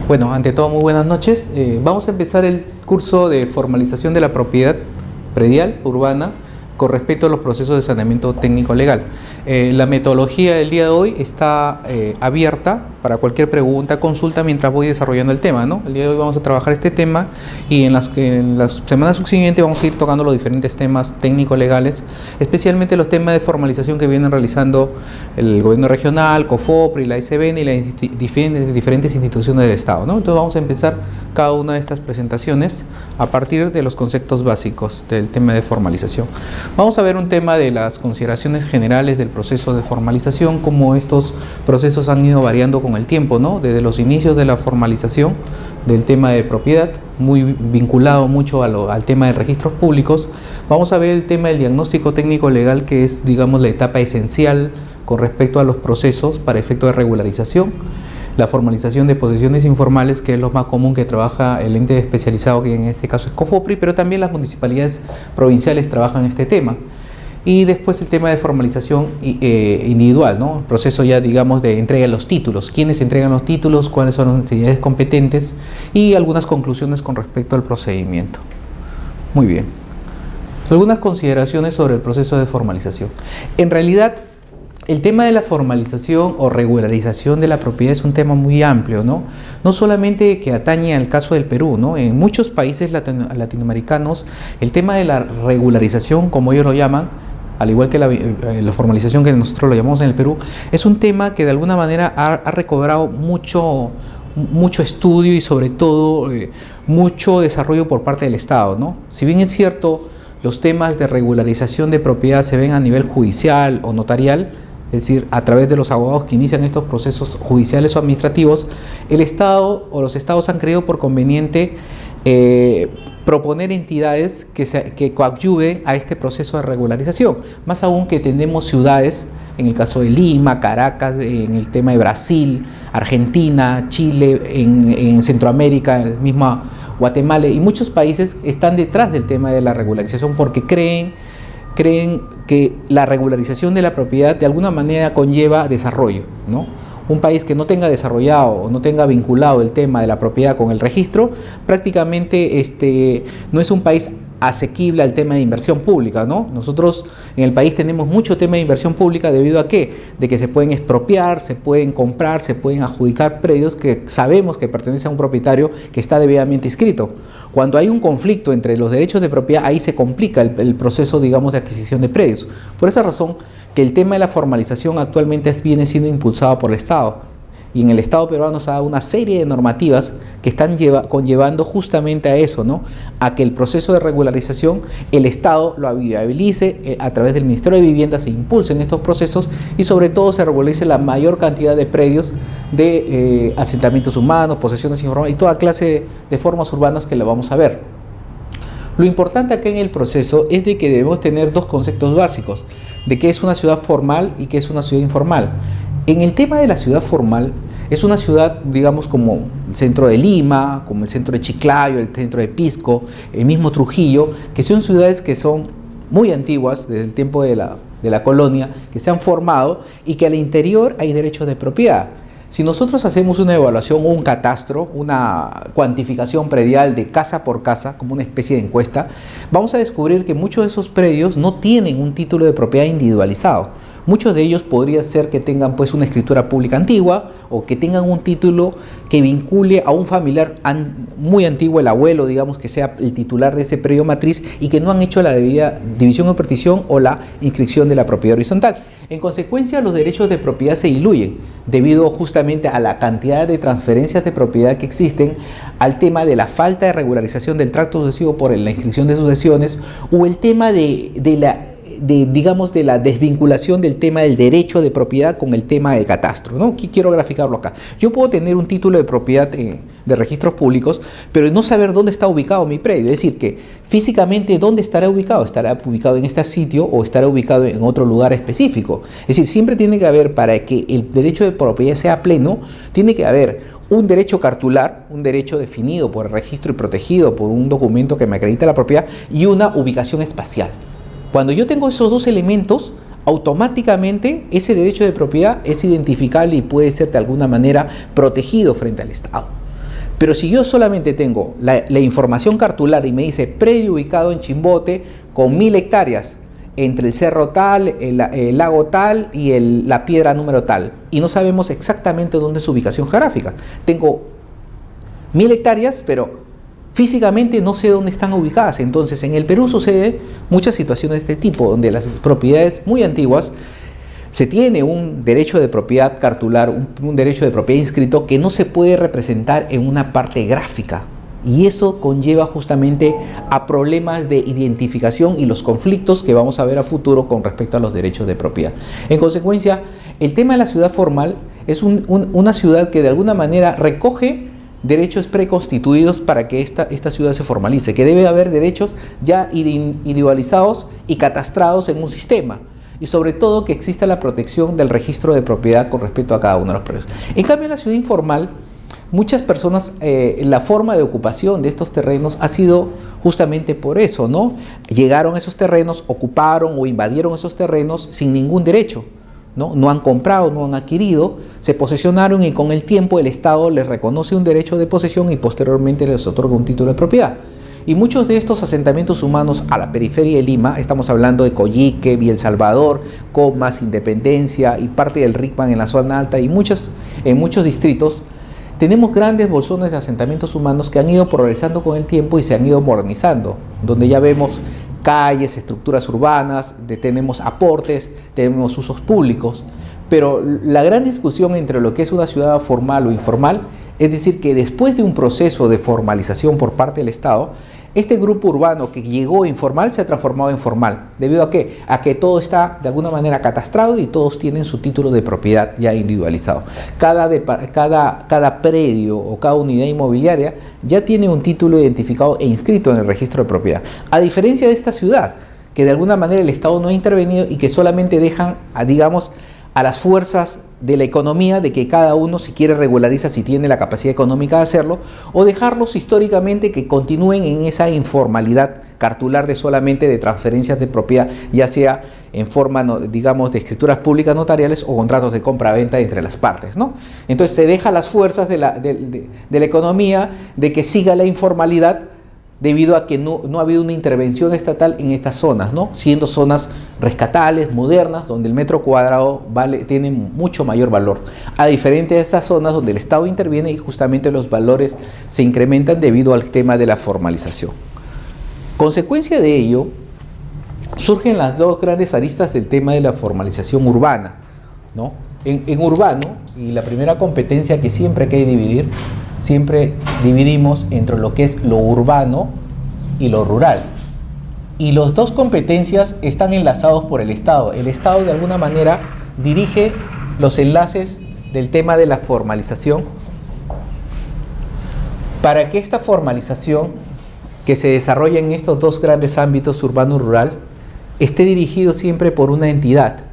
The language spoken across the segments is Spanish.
Bueno, ante todo, muy buenas noches. Vamos a empezar el curso de formalización de la propiedad predial urbana con respecto a los procesos de saneamiento técnico legal. La metodología del día de hoy está abierta para cualquier pregunta, consulta mientras voy desarrollando el tema, ¿no? El día de hoy vamos a trabajar este tema y en las semanas subsiguientes vamos a ir tocando los diferentes temas técnico-legales, especialmente los temas de formalización que vienen realizando el gobierno regional, COFOPRI, la SBN y las diferentes instituciones del Estado, ¿no? Entonces vamos a empezar cada una de estas presentaciones a partir de los conceptos básicos del tema de formalización. Vamos a ver un tema de las consideraciones generales del proceso de formalización, cómo estos procesos han ido variando con el tiempo, ¿no? Desde los inicios de la formalización del tema de propiedad, muy vinculado mucho al tema de registros públicos. Vamos a ver el tema del diagnóstico técnico legal, que es, digamos, la etapa esencial con respecto a los procesos para efecto de regularización. La formalización de posesiones informales, que es lo más común que trabaja el ente especializado, que en este caso es COFOPRI, pero también las municipalidades provinciales trabajan este tema. Y después el tema de formalización individual, ¿no? El proceso ya, digamos, de entrega de los títulos. ¿Quiénes entregan los títulos? ¿Cuáles son las entidades competentes? Y algunas conclusiones con respecto al procedimiento. Muy bien. Algunas consideraciones sobre el proceso de formalización. En realidad, el tema de la formalización o regularización de la propiedad es un tema muy amplio, ¿no? No solamente que atañe al caso del Perú, ¿no? En muchos países latinoamericanos, el tema de la regularización, como ellos lo llaman, al igual que la formalización que nosotros lo llamamos en el Perú, es un tema que de alguna manera ha recobrado mucho estudio y sobre todo mucho desarrollo por parte del Estado, ¿no? Si bien es cierto, los temas de regularización de propiedad se ven a nivel judicial o notarial, es decir, a través de los abogados que inician estos procesos judiciales o administrativos, el Estado o los Estados han creído por conveniente proponer entidades que coadyuven a este proceso de regularización. Más aún que tenemos ciudades, en el caso de Lima, Caracas, en el tema de Brasil, Argentina, Chile, en Centroamérica, el mismo Guatemala y muchos países están detrás del tema de la regularización porque creen que la regularización de la propiedad de alguna manera conlleva desarrollo, ¿no? Un país que no tenga desarrollado o no tenga vinculado el tema de la propiedad con el registro, prácticamente no es un país asequible al tema de inversión pública, ¿no? Nosotros en el país tenemos mucho tema de inversión pública debido a ¿qué? De que se pueden expropiar, se pueden comprar, se pueden adjudicar predios que sabemos que pertenecen a un propietario que está debidamente inscrito. Cuando hay un conflicto entre los derechos de propiedad, ahí se complica el proceso, digamos, de adquisición de predios. Por esa razón que el tema de la formalización actualmente viene siendo impulsado por el Estado. Y en el Estado peruano se ha dado una serie de normativas que están conllevando justamente a eso, ¿no? A que el proceso de regularización, el Estado lo viabilice, a través del Ministerio de Vivienda se impulsen estos procesos y sobre todo se regularice la mayor cantidad de predios de asentamientos humanos, posesiones informales y toda clase de formas urbanas que la vamos a ver. Lo importante acá en el proceso es de que debemos tener dos conceptos básicos, de qué es una ciudad formal y qué es una ciudad informal. En el tema de la ciudad formal, es una ciudad, digamos, como el centro de Lima, como el centro de Chiclayo, el centro de Pisco, el mismo Trujillo, que son ciudades que son muy antiguas, desde el tiempo de la colonia, que se han formado y que al interior hay derechos de propiedad. Si nosotros hacemos una evaluación o un catastro, una cuantificación predial de casa por casa, como una especie de encuesta, vamos a descubrir que muchos de esos predios no tienen un título de propiedad individualizado. Muchos de ellos podría ser que tengan pues una escritura pública antigua o que tengan un título que vincule a un familiar muy antiguo, el abuelo, digamos, que sea el titular de ese predio matriz y que no han hecho la debida división o partición o la inscripción de la propiedad horizontal. En consecuencia, los derechos de propiedad se diluyen debido justamente a la cantidad de transferencias de propiedad que existen, al tema de la falta de regularización del tracto sucesivo por la inscripción de sucesiones o el tema de la desvinculación del tema del derecho de propiedad con el tema del catastro, ¿no? Quiero graficarlo acá. Yo puedo tener un título de propiedad de registros públicos, pero no saber dónde está ubicado mi predio, es decir, que físicamente dónde estará ubicado en este sitio o estará ubicado en otro lugar específico. Es decir, siempre tiene que haber, para que el derecho de propiedad sea pleno, tiene que haber un derecho cartular, un derecho definido por el registro y protegido por un documento que me acredita la propiedad y una ubicación espacial. Cuando yo tengo esos dos elementos, automáticamente ese derecho de propiedad es identificable y puede ser de alguna manera protegido frente al Estado. Pero si yo solamente tengo la información cartular y me dice predio ubicado en Chimbote con 1000 hectáreas entre el cerro tal, el lago tal y la piedra número tal, y no sabemos exactamente dónde es su ubicación geográfica. Tengo 1000 hectáreas, pero físicamente no sé dónde están ubicadas. Entonces, en el Perú sucede muchas situaciones de este tipo, donde las propiedades muy antiguas se tiene un derecho de propiedad cartular, un derecho de propiedad inscrito que no se puede representar en una parte gráfica. Y eso conlleva justamente a problemas de identificación y los conflictos que vamos a ver a futuro con respecto a los derechos de propiedad. En consecuencia, el tema de la ciudad formal es una ciudad que de alguna manera recoge derechos preconstituidos para que esta ciudad se formalice, que debe haber derechos ya individualizados y catastrados en un sistema. Y sobre todo que exista la protección del registro de propiedad con respecto a cada uno de los predios. En cambio, en la ciudad informal, muchas personas, la forma de ocupación de estos terrenos ha sido justamente por eso, ¿no? Llegaron a esos terrenos, ocuparon o invadieron esos terrenos sin ningún derecho, ¿no? No han comprado, no han adquirido, se posesionaron y con el tiempo el Estado les reconoce un derecho de posesión y posteriormente les otorga un título de propiedad. Y muchos de estos asentamientos humanos a la periferia de Lima, estamos hablando de Coyique, Villa El Salvador, Comas, Independencia y parte del Rickman en la zona alta y en muchos distritos, tenemos grandes bolsones de asentamientos humanos que han ido progresando con el tiempo y se han ido modernizando, donde ya vemos calles, estructuras urbanas, tenemos aportes, tenemos usos públicos, pero la gran discusión entre lo que es una ciudad formal o informal, es decir, que después de un proceso de formalización por parte del Estado, este grupo urbano que llegó informal se ha transformado en formal. ¿Debido a qué? A que todo está de alguna manera catastrado y todos tienen su título de propiedad ya individualizado. Cada predio o cada unidad inmobiliaria ya tiene un título identificado e inscrito en el registro de propiedad. A diferencia de esta ciudad, que de alguna manera el Estado no ha intervenido y que solamente dejan, digamos, a las fuerzas de la economía, de que cada uno si quiere regulariza si tiene la capacidad económica de hacerlo, o dejarlos históricamente que continúen en esa informalidad cartular de solamente de transferencias de propiedad, ya sea en forma, digamos, de escrituras públicas notariales o contratos de compra-venta entre las partes, ¿no? Entonces se deja a las fuerzas de la economía de que siga la informalidad, debido a que no ha habido una intervención estatal en estas zonas, ¿no? Siendo zonas rescatables, modernas, donde el metro cuadrado tiene mucho mayor valor, a diferencia de esas zonas donde el Estado interviene y justamente los valores se incrementan debido al tema de la formalización. Consecuencia de ello, surgen las dos grandes aristas del tema de la formalización urbana, ¿no? En urbano, y la primera competencia que siempre hay que dividir, siempre dividimos entre lo que es lo urbano y lo rural. Y las dos competencias están enlazados por el Estado. El Estado de alguna manera dirige los enlaces del tema de la formalización para que esta formalización que se desarrolla en estos dos grandes ámbitos, urbano y rural, esté dirigido siempre por una entidad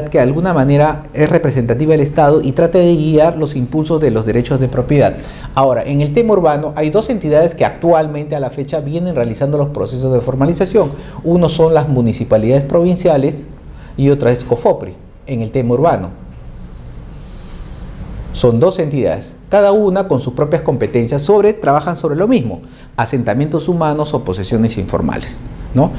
que de alguna manera es representativa del Estado y trata de guiar los impulsos de los derechos de propiedad. Ahora, en el tema urbano hay dos entidades que actualmente a la fecha vienen realizando los procesos de formalización. Uno son las municipalidades provinciales y otra es COFOPRI en el tema urbano. Son dos entidades, cada una con sus propias competencias, trabajan sobre lo mismo, asentamientos humanos o posesiones informales, ¿no?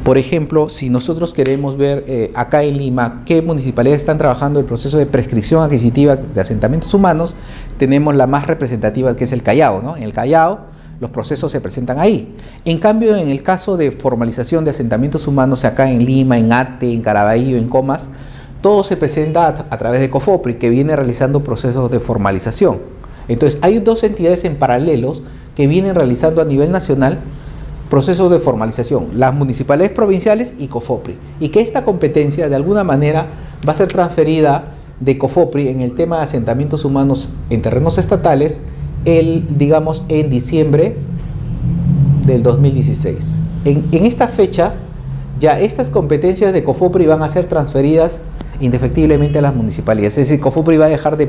Por ejemplo, si nosotros queremos ver acá en Lima qué municipalidades están trabajando el proceso de prescripción adquisitiva de asentamientos humanos, tenemos la más representativa que es el Callao, ¿no? En el Callao los procesos se presentan ahí. En cambio, en el caso de formalización de asentamientos humanos acá en Lima, en Ate, en Caraballo, en Comas, todo se presenta a través de COFOPRI, que viene realizando procesos de formalización. Entonces, hay dos entidades en paralelos que vienen realizando a nivel nacional procesos de formalización, las municipalidades provinciales y COFOPRI, y que esta competencia de alguna manera va a ser transferida de COFOPRI en el tema de asentamientos humanos en terrenos estatales, digamos, en diciembre del 2016. En esta fecha, ya estas competencias de COFOPRI van a ser transferidas indefectiblemente a las municipalidades. Es decir, COFOPRI va a dejar de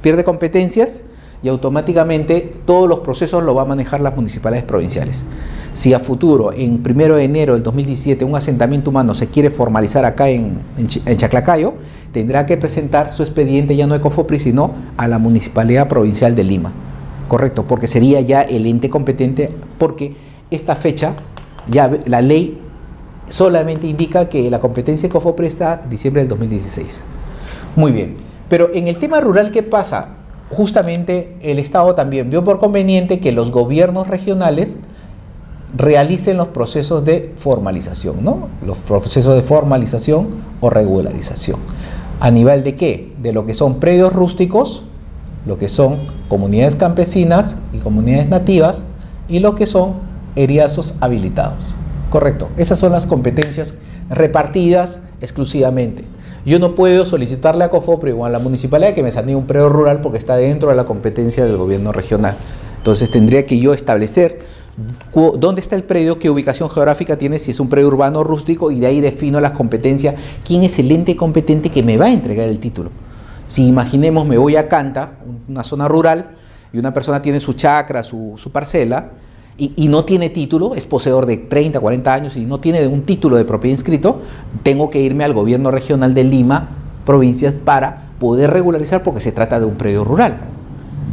pierde competencias y automáticamente todos los procesos lo va a manejar las municipalidades provinciales. Si a futuro, en 1 de enero del 2017, un asentamiento humano se quiere formalizar acá en Chaclacayo, tendrá que presentar su expediente ya no de COFOPRI, sino a la Municipalidad Provincial de Lima. Correcto, porque sería ya el ente competente, porque esta fecha, ya la ley solamente indica que la competencia de COFOPRE está diciembre del 2016. Muy bien, pero en el tema rural, ¿qué pasa? Justamente el Estado también vio por conveniente que los gobiernos regionales realicen los procesos de formalización, ¿no? Los procesos de formalización o regularización. ¿A nivel de qué? De lo que son predios rústicos, lo que son comunidades campesinas y comunidades nativas, y lo que son eriazos habilitados. Correcto, esas son las competencias repartidas exclusivamente. Yo no puedo solicitarle a COFOPRE o a la municipalidad que me sanee un predio rural porque está dentro de la competencia del gobierno regional. Entonces tendría que yo establecer dónde está el predio, qué ubicación geográfica tiene, si es un predio urbano o rústico, y de ahí defino las competencias, quién es el ente competente que me va a entregar el título. Si imaginemos me voy a Canta, una zona rural, y una persona tiene su chacra, su parcela, y no tiene título, es poseedor de 30, 40 años y no tiene un título de propiedad inscrito, tengo que irme al gobierno regional de Lima, provincias, para poder regularizar porque se trata de un predio rural.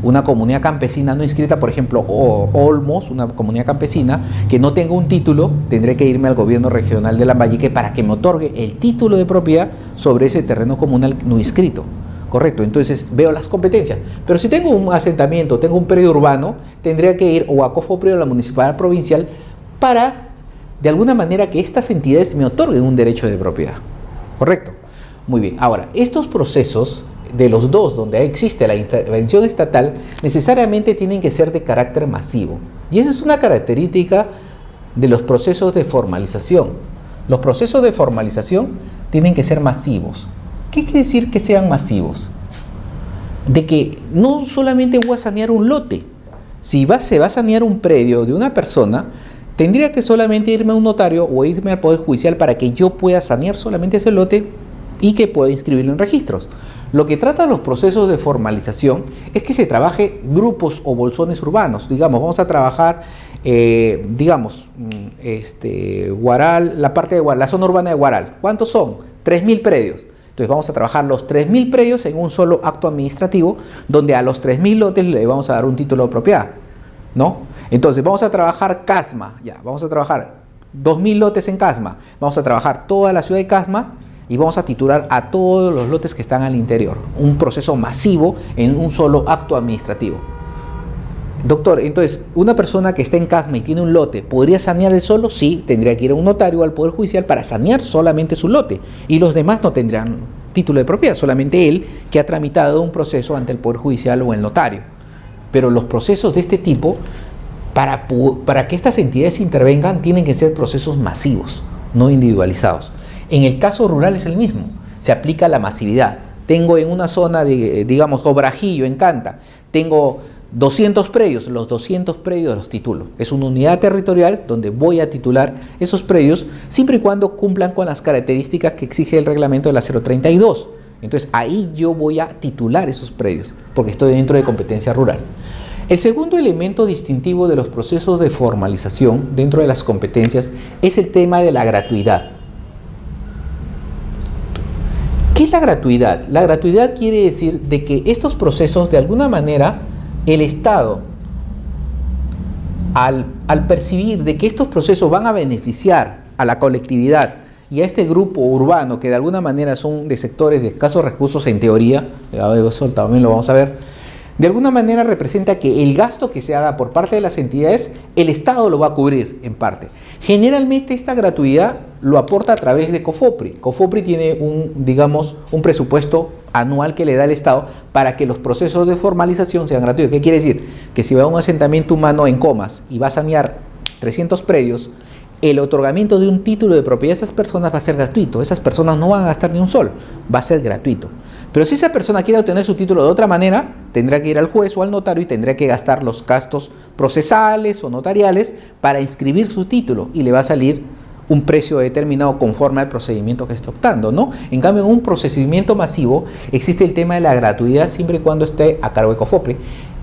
Una comunidad campesina no inscrita, por ejemplo, Olmos, una comunidad campesina, que no tenga un título, tendré que irme al gobierno regional de Lambayeque para que me otorgue el título de propiedad sobre ese terreno comunal no inscrito. Correcto, entonces veo las competencias. Pero si tengo un asentamiento, tengo un predio urbano, tendría que ir o a COFOPRE o a la municipalidad provincial para, de alguna manera, que estas entidades me otorguen un derecho de propiedad. Correcto. Muy bien. Ahora, estos procesos de los dos, donde existe la intervención estatal, necesariamente tienen que ser de carácter masivo. Y esa es una característica de los procesos de formalización. Los procesos de formalización tienen que ser masivos. ¿Qué quiere decir que sean masivos? De que no solamente voy a sanear un lote. Si se va a sanear un predio de una persona, tendría que solamente irme a un notario o irme al Poder Judicial para que yo pueda sanear solamente ese lote y que pueda inscribirlo en registros. Lo que tratan los procesos de formalización es que se trabaje grupos o bolsones urbanos. Digamos, vamos a trabajar, Huaral, la parte de Huaral, la zona urbana de Huaral. ¿Cuántos son? 3.000 predios. Entonces vamos a trabajar los 3.000 predios en un solo acto administrativo, donde a los 3.000 lotes le vamos a dar un título de propiedad, ¿no? Entonces vamos a trabajar Casma, ya, vamos a trabajar 2.000 lotes en Casma, vamos a trabajar toda la ciudad de Casma y vamos a titular a todos los lotes que están al interior. Un proceso masivo en un solo acto administrativo. Doctor, entonces, una persona que está en Casma y tiene un lote, ¿podría sanear él solo? Sí, tendría que ir a un notario o al Poder Judicial para sanear solamente su lote. Y los demás no tendrán título de propiedad, solamente él que ha tramitado un proceso ante el Poder Judicial o el notario. Pero los procesos de este tipo, para que estas entidades intervengan, tienen que ser procesos masivos, no individualizados. En el caso rural es el mismo, se aplica la masividad. Tengo en una zona de, digamos, Obrajillo, en Canta, tengo 200 predios, los 200 predios los titulo. Es una unidad territorial donde voy a titular esos predios siempre y cuando cumplan con las características que exige el reglamento de la 032. Entonces ahí yo voy a titular esos predios porque estoy dentro de competencia rural. El segundo elemento distintivo de los procesos de formalización dentro de las competencias es el tema de la gratuidad. ¿Qué es la gratuidad? La gratuidad quiere decir de que estos procesos de alguna manera el Estado, al percibir de que estos procesos van a beneficiar a la colectividad y a este grupo urbano que de alguna manera son de sectores de escasos recursos en teoría, eso también lo vamos a ver, de alguna manera representa que el gasto que se haga por parte de las entidades, el Estado lo va a cubrir en parte. Generalmente esta gratuidad lo aporta a través de COFOPRE. COFOPRE tiene un presupuesto anual que le da el Estado para que los procesos de formalización sean gratuitos. ¿Qué quiere decir? Que si va a un asentamiento humano en Comas y va a sanear 300 predios, el otorgamiento de un título de propiedad a esas personas va a ser gratuito. Esas personas no van a gastar ni un sol, va a ser gratuito. Pero si esa persona quiere obtener su título de otra manera, tendrá que ir al juez o al notario y tendrá que gastar los gastos procesales o notariales para inscribir su título y le va a salir un precio determinado conforme al procedimiento que está optando, ¿no? En cambio, en un procedimiento masivo existe el tema de la gratuidad siempre y cuando esté a cargo de COFOPRE.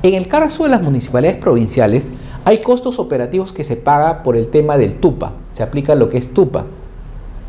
En el caso de las municipalidades provinciales, hay costos operativos que se paga por el tema del TUPA. Se aplica lo que es TUPA.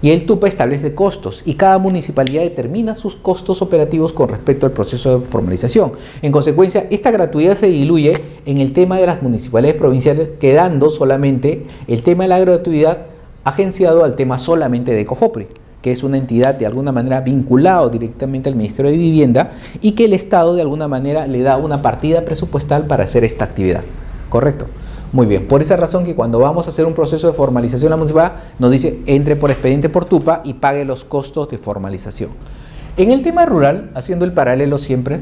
Y el TUPA establece costos y cada municipalidad determina sus costos operativos con respecto al proceso de formalización. En consecuencia, esta gratuidad se diluye en el tema de las municipalidades provinciales, quedando solamente el tema de la gratuidad agenciado al tema solamente de COFOPRI, que es una entidad de alguna manera vinculada directamente al Ministerio de Vivienda y que el Estado de alguna manera le da una partida presupuestal para hacer esta actividad. ¿Correcto? Muy bien, por esa razón que cuando vamos a hacer un proceso de formalización en la municipalidad, nos dice entre por expediente por TUPA y pague los costos de formalización. En el tema rural, haciendo el paralelo siempre,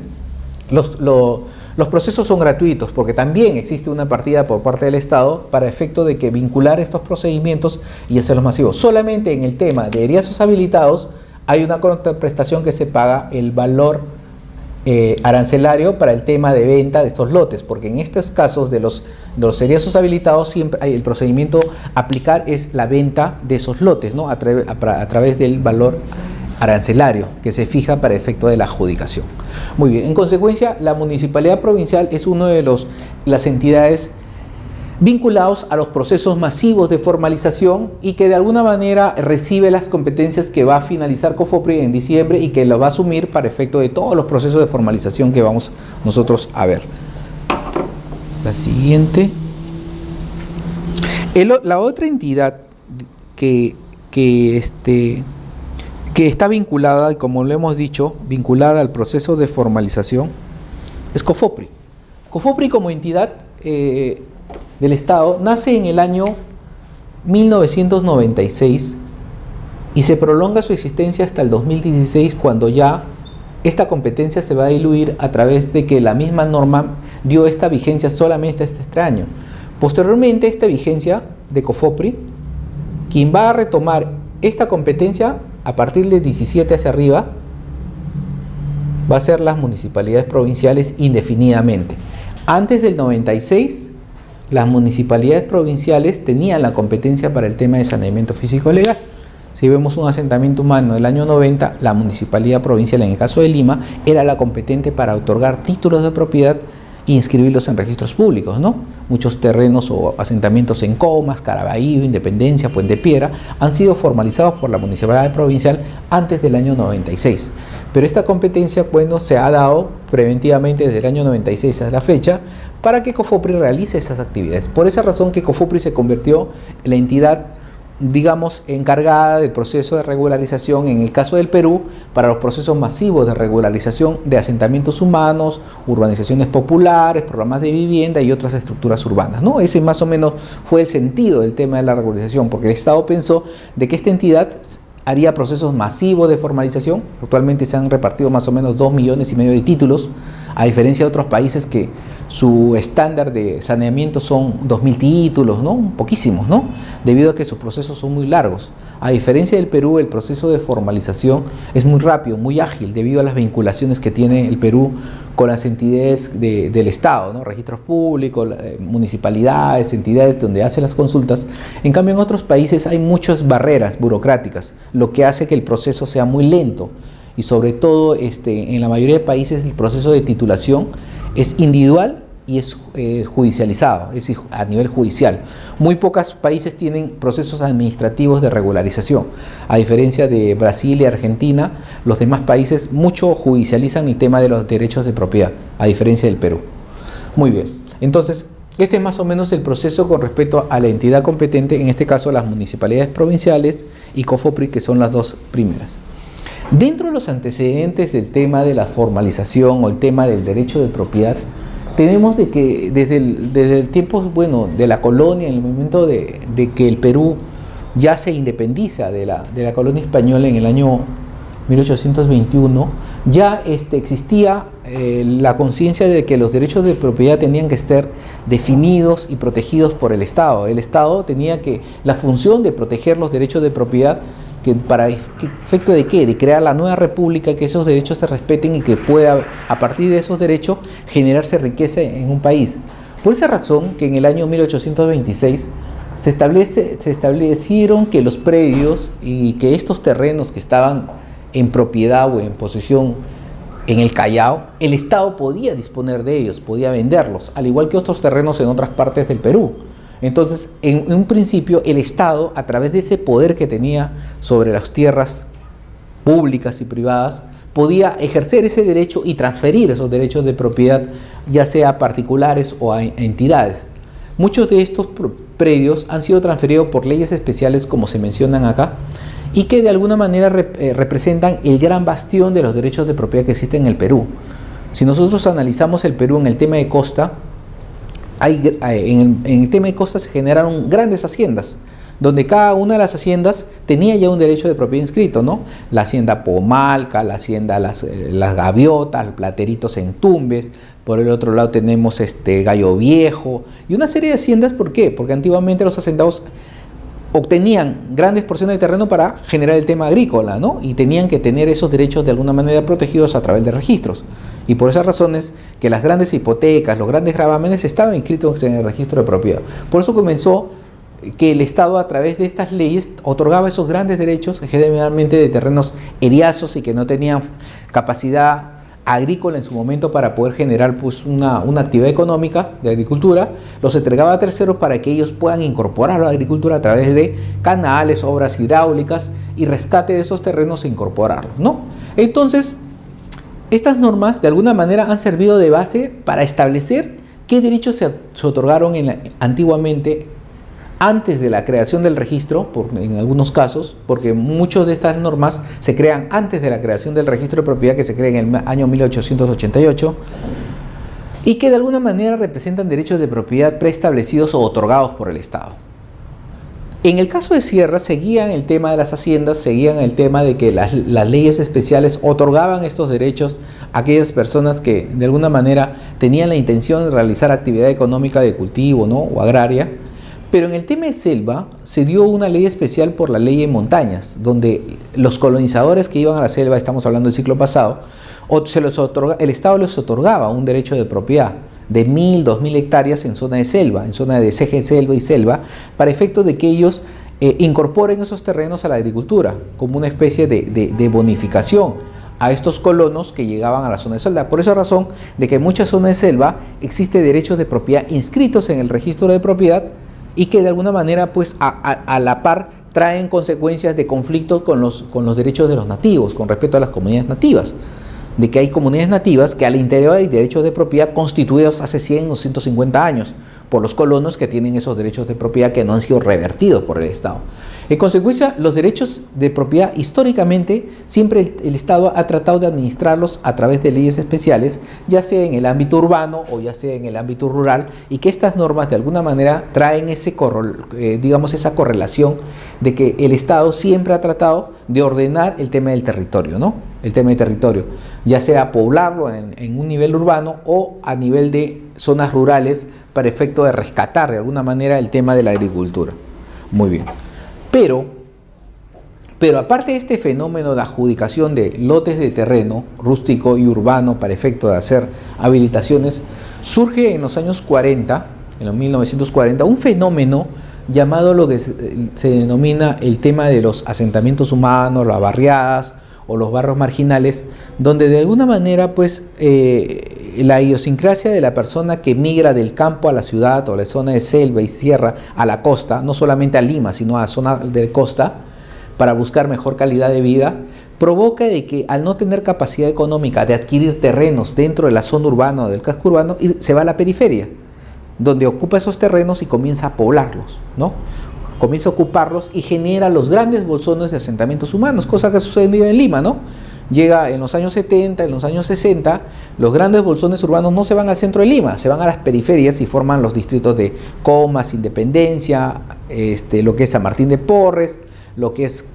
los procesos son gratuitos porque también existe una partida por parte del Estado para efecto de que vincular estos procedimientos y hacerlos masivos. Solamente en el tema de eriazos habilitados hay una contraprestación que se paga el valor arancelario para el tema de venta de estos lotes, porque en estos casos de los eriazos habilitados siempre hay el procedimiento a aplicar es la venta de esos lotes, ¿no? a través del valor arancelario que se fija para efecto de la adjudicación. Muy bien, en consecuencia la municipalidad provincial es una de las entidades vinculados a los procesos masivos de formalización y que de alguna manera recibe las competencias que va a finalizar COFOPRI en diciembre y que lo va a asumir para efecto de todos los procesos de formalización que vamos nosotros a ver. La siguiente. La otra entidad que está vinculada, y como lo hemos dicho, vinculada al proceso de formalización, es COFOPRI. COFOPRI como entidad del Estado nace en el año 1996 y se prolonga su existencia hasta el 2016, cuando ya esta competencia se va a diluir a través de que la misma norma dio esta vigencia solamente hasta este año. Posteriormente, esta vigencia de COFOPRI, quien va a retomar esta competencia a partir del 17 hacia arriba, va a ser las municipalidades provinciales indefinidamente. Antes del 96, las municipalidades provinciales tenían la competencia para el tema de saneamiento físico legal. Si vemos un asentamiento humano del año 90, la municipalidad provincial, en el caso de Lima, era la competente para otorgar títulos de propiedad e inscribirlos en registros públicos, ¿no? Muchos terrenos o asentamientos en Comas, Caraballo, Independencia, Puente Piedra han sido formalizados por la municipalidad provincial antes del año 96. Pero esta competencia, bueno, se ha dado preventivamente desde el año 96 a la fecha para que COFOPRI realice esas actividades. Por esa razón que COFOPRI se convirtió en la entidad, digamos, encargada del proceso de regularización en el caso del Perú para los procesos masivos de regularización de asentamientos humanos, urbanizaciones populares, programas de vivienda y otras estructuras urbanas, ¿no? Ese más o menos fue el sentido del tema de la regularización, porque el Estado pensó de que esta entidad haría procesos masivos de formalización. Actualmente se han repartido más o menos 2,5 millones de títulos, a diferencia de otros países que su estándar de saneamiento son 2.000 títulos, ¿no? Poquísimos, ¿no? Debido a que sus procesos son muy largos. A diferencia del Perú, el proceso de formalización es muy rápido, muy ágil, debido a las vinculaciones que tiene el Perú con las entidades del Estado, ¿no? Registros públicos, municipalidades, entidades donde hace las consultas. En cambio, en otros países hay muchas barreras burocráticas, lo que hace que el proceso sea muy lento. Y sobre todo en la mayoría de países el proceso de titulación es individual y es judicializado, es decir, a nivel judicial. Muy pocos países tienen procesos administrativos de regularización. A diferencia de Brasil y Argentina, los demás países mucho judicializan el tema de los derechos de propiedad, a diferencia del Perú. Muy bien, entonces este es más o menos el proceso con respecto a la entidad competente, en este caso las municipalidades provinciales y COFOPRI, que son las dos primeras. Dentro de los antecedentes del tema de la formalización o el tema del derecho de propiedad, tenemos de que desde el tiempo, bueno, de la colonia, en el momento de que el Perú ya se independiza de la colonia española en el año 1821, ya existía la conciencia de que los derechos de propiedad tenían que ser definidos y protegidos por el Estado. El Estado tenía la función de proteger los derechos de propiedad, que para efecto de ¿qué? De crear la nueva república, que esos derechos se respeten y que pueda, a partir de esos derechos, generarse riqueza en un país. Por esa razón que en el año 1826 se establecieron que los predios y que estos terrenos que estaban en propiedad o en posesión en el Callao, el Estado podía disponer de ellos, podía venderlos, al igual que otros terrenos en otras partes del Perú. Entonces, en un principio, el Estado, a través de ese poder que tenía sobre las tierras públicas y privadas, podía ejercer ese derecho y transferir esos derechos de propiedad, ya sea a particulares o a entidades. Muchos de estos predios han sido transferidos por leyes especiales, como se mencionan acá, y que de alguna manera representan el gran bastión de los derechos de propiedad que existe en el Perú. Si nosotros analizamos el Perú en el tema de costa, en el tema de costa se generaron grandes haciendas, donde cada una de las haciendas tenía ya un derecho de propiedad inscrito, ¿no? La hacienda Pomalca, la hacienda Las Gaviotas, Plateritos en Tumbes, por el otro lado tenemos Gallo Viejo, y una serie de haciendas. ¿Por qué? Porque antiguamente los hacendados obtenían grandes porciones de terreno para generar el tema agrícola, ¿no? Y tenían que tener esos derechos de alguna manera protegidos a través de registros. Y por esas razones que las grandes hipotecas, los grandes gravámenes estaban inscritos en el registro de propiedad. Por eso comenzó que el Estado, a través de estas leyes, otorgaba esos grandes derechos, generalmente de terrenos eriazos y que no tenían capacidad agrícola en su momento para poder generar pues una actividad económica de agricultura. Los entregaba a terceros para que ellos puedan incorporar la agricultura a través de canales, obras hidráulicas y rescate de esos terrenos e incorporarlos, ¿no? Entonces, estas normas de alguna manera han servido de base para establecer qué derechos se otorgaron antiguamente, antes de la creación del registro, en algunos casos, porque muchas de estas normas se crean antes de la creación del registro de propiedad, que se crea en el año 1888, y que de alguna manera representan derechos de propiedad preestablecidos o otorgados por el Estado. En el caso de Sierra, seguían el tema de las haciendas, seguían el tema de que las leyes especiales otorgaban estos derechos a aquellas personas que de alguna manera tenían la intención de realizar actividad económica de cultivo, ¿no? O agraria. Pero en el tema de selva se dio una ley especial por la ley de montañas, donde los colonizadores que iban a la selva, estamos hablando del siglo pasado, el Estado les otorgaba un derecho de propiedad de 1.000, 2.000 hectáreas en zona de selva, en zona de CG selva y selva, para efecto de que ellos incorporen esos terrenos a la agricultura, como una especie de bonificación a estos colonos que llegaban a la zona de selva. Por esa razón de que en muchas zonas de selva existe derechos de propiedad inscritos en el registro de propiedad, y que de alguna manera pues a la par traen consecuencias de conflicto con los derechos de los nativos, con respecto a las comunidades nativas, de que hay comunidades nativas que al interior hay derechos de propiedad constituidos hace 100 o 150 años por los colonos que tienen esos derechos de propiedad que no han sido revertidos por el Estado. En consecuencia, los derechos de propiedad históricamente siempre el Estado ha tratado de administrarlos a través de leyes especiales, ya sea en el ámbito urbano o ya sea en el ámbito rural, y que estas normas de alguna manera traen esa correlación de que el Estado siempre ha tratado de ordenar el tema del territorio, ¿no? El tema del territorio, ya sea poblarlo en un nivel urbano o a nivel de zonas rurales para efecto de rescatar de alguna manera el tema de la agricultura. Muy bien. Pero aparte de este fenómeno de adjudicación de lotes de terreno rústico y urbano para efecto de hacer habilitaciones, surge en los años 40, en los 1940, un fenómeno llamado lo que se denomina el tema de los asentamientos humanos, las barriadas o los barrios marginales, donde de alguna manera pues la idiosincrasia de la persona que migra del campo a la ciudad o a la zona de selva y sierra a la costa, no solamente a Lima, sino a la zona de costa, para buscar mejor calidad de vida, provoca de que al no tener capacidad económica de adquirir terrenos dentro de la zona urbana o del casco urbano, se va a la periferia, donde ocupa esos terrenos y comienza a poblarlos, ¿no? Comienza a ocuparlos y genera los grandes bolsones de asentamientos humanos, cosa que ha sucedido en Lima, ¿no? Llega en los años 70, en los años 60, los grandes bolsones urbanos no se van al centro de Lima, se van a las periferias y forman los distritos de Comas, Independencia, lo que es San Martín de Porres, lo que es,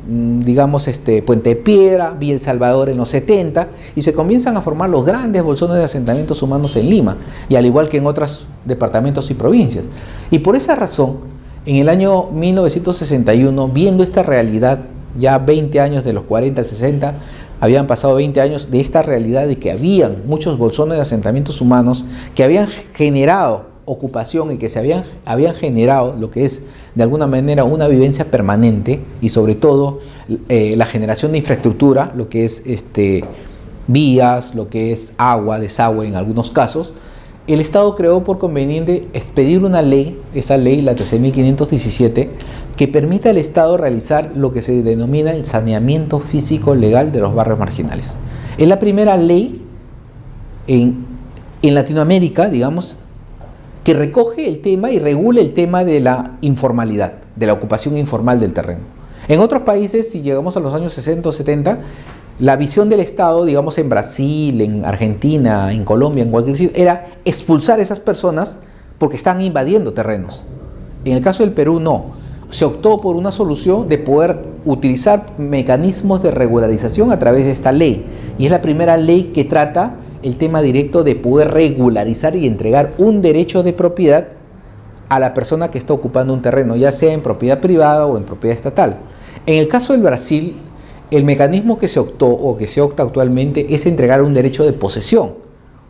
digamos, Puente de Piedra, Villa El Salvador en los 70, y se comienzan a formar los grandes bolsones de asentamientos humanos en Lima, y al igual que en otros departamentos y provincias. Y por esa razón, en el año 1961, viendo esta realidad, ya 20 años de los 40 al 60, habían pasado 20 años de esta realidad de que habían muchos bolsones de asentamientos humanos que habían generado ocupación y que se habían generado lo que es de alguna manera una vivencia permanente, y sobre todo la generación de infraestructura, lo que es vías, lo que es agua, desagüe en algunos casos. el Estado creó por conveniente expedir una ley, esa ley, la 13.517, que permita al Estado realizar lo que se denomina el saneamiento físico legal de los barrios marginales. Es la primera ley en Latinoamérica, digamos, que recoge el tema y regula el tema de la informalidad, de la ocupación informal del terreno. En otros países, si llegamos a los años 60 o 70, la visión del Estado, digamos en Brasil, en Argentina, en Colombia, en cualquier sitio, era expulsar a esas personas porque están invadiendo terrenos. En el caso del Perú, no. Se optó por una solución de poder utilizar mecanismos de regularización a través de esta ley. Y es la primera ley que trata el tema directo de poder regularizar y entregar un derecho de propiedad a la persona que está ocupando un terreno, ya sea en propiedad privada o en propiedad estatal. En el caso del Brasil, el mecanismo que se optó o que se opta actualmente es entregar un derecho de posesión,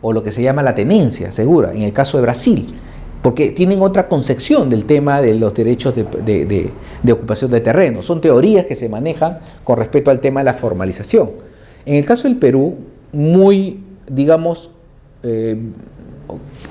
o lo que se llama la tenencia segura, en el caso de Brasil, porque tienen otra concepción del tema de los derechos de ocupación de terreno. Son teorías que se manejan con respecto al tema de la formalización. En el caso del Perú, muy, digamos,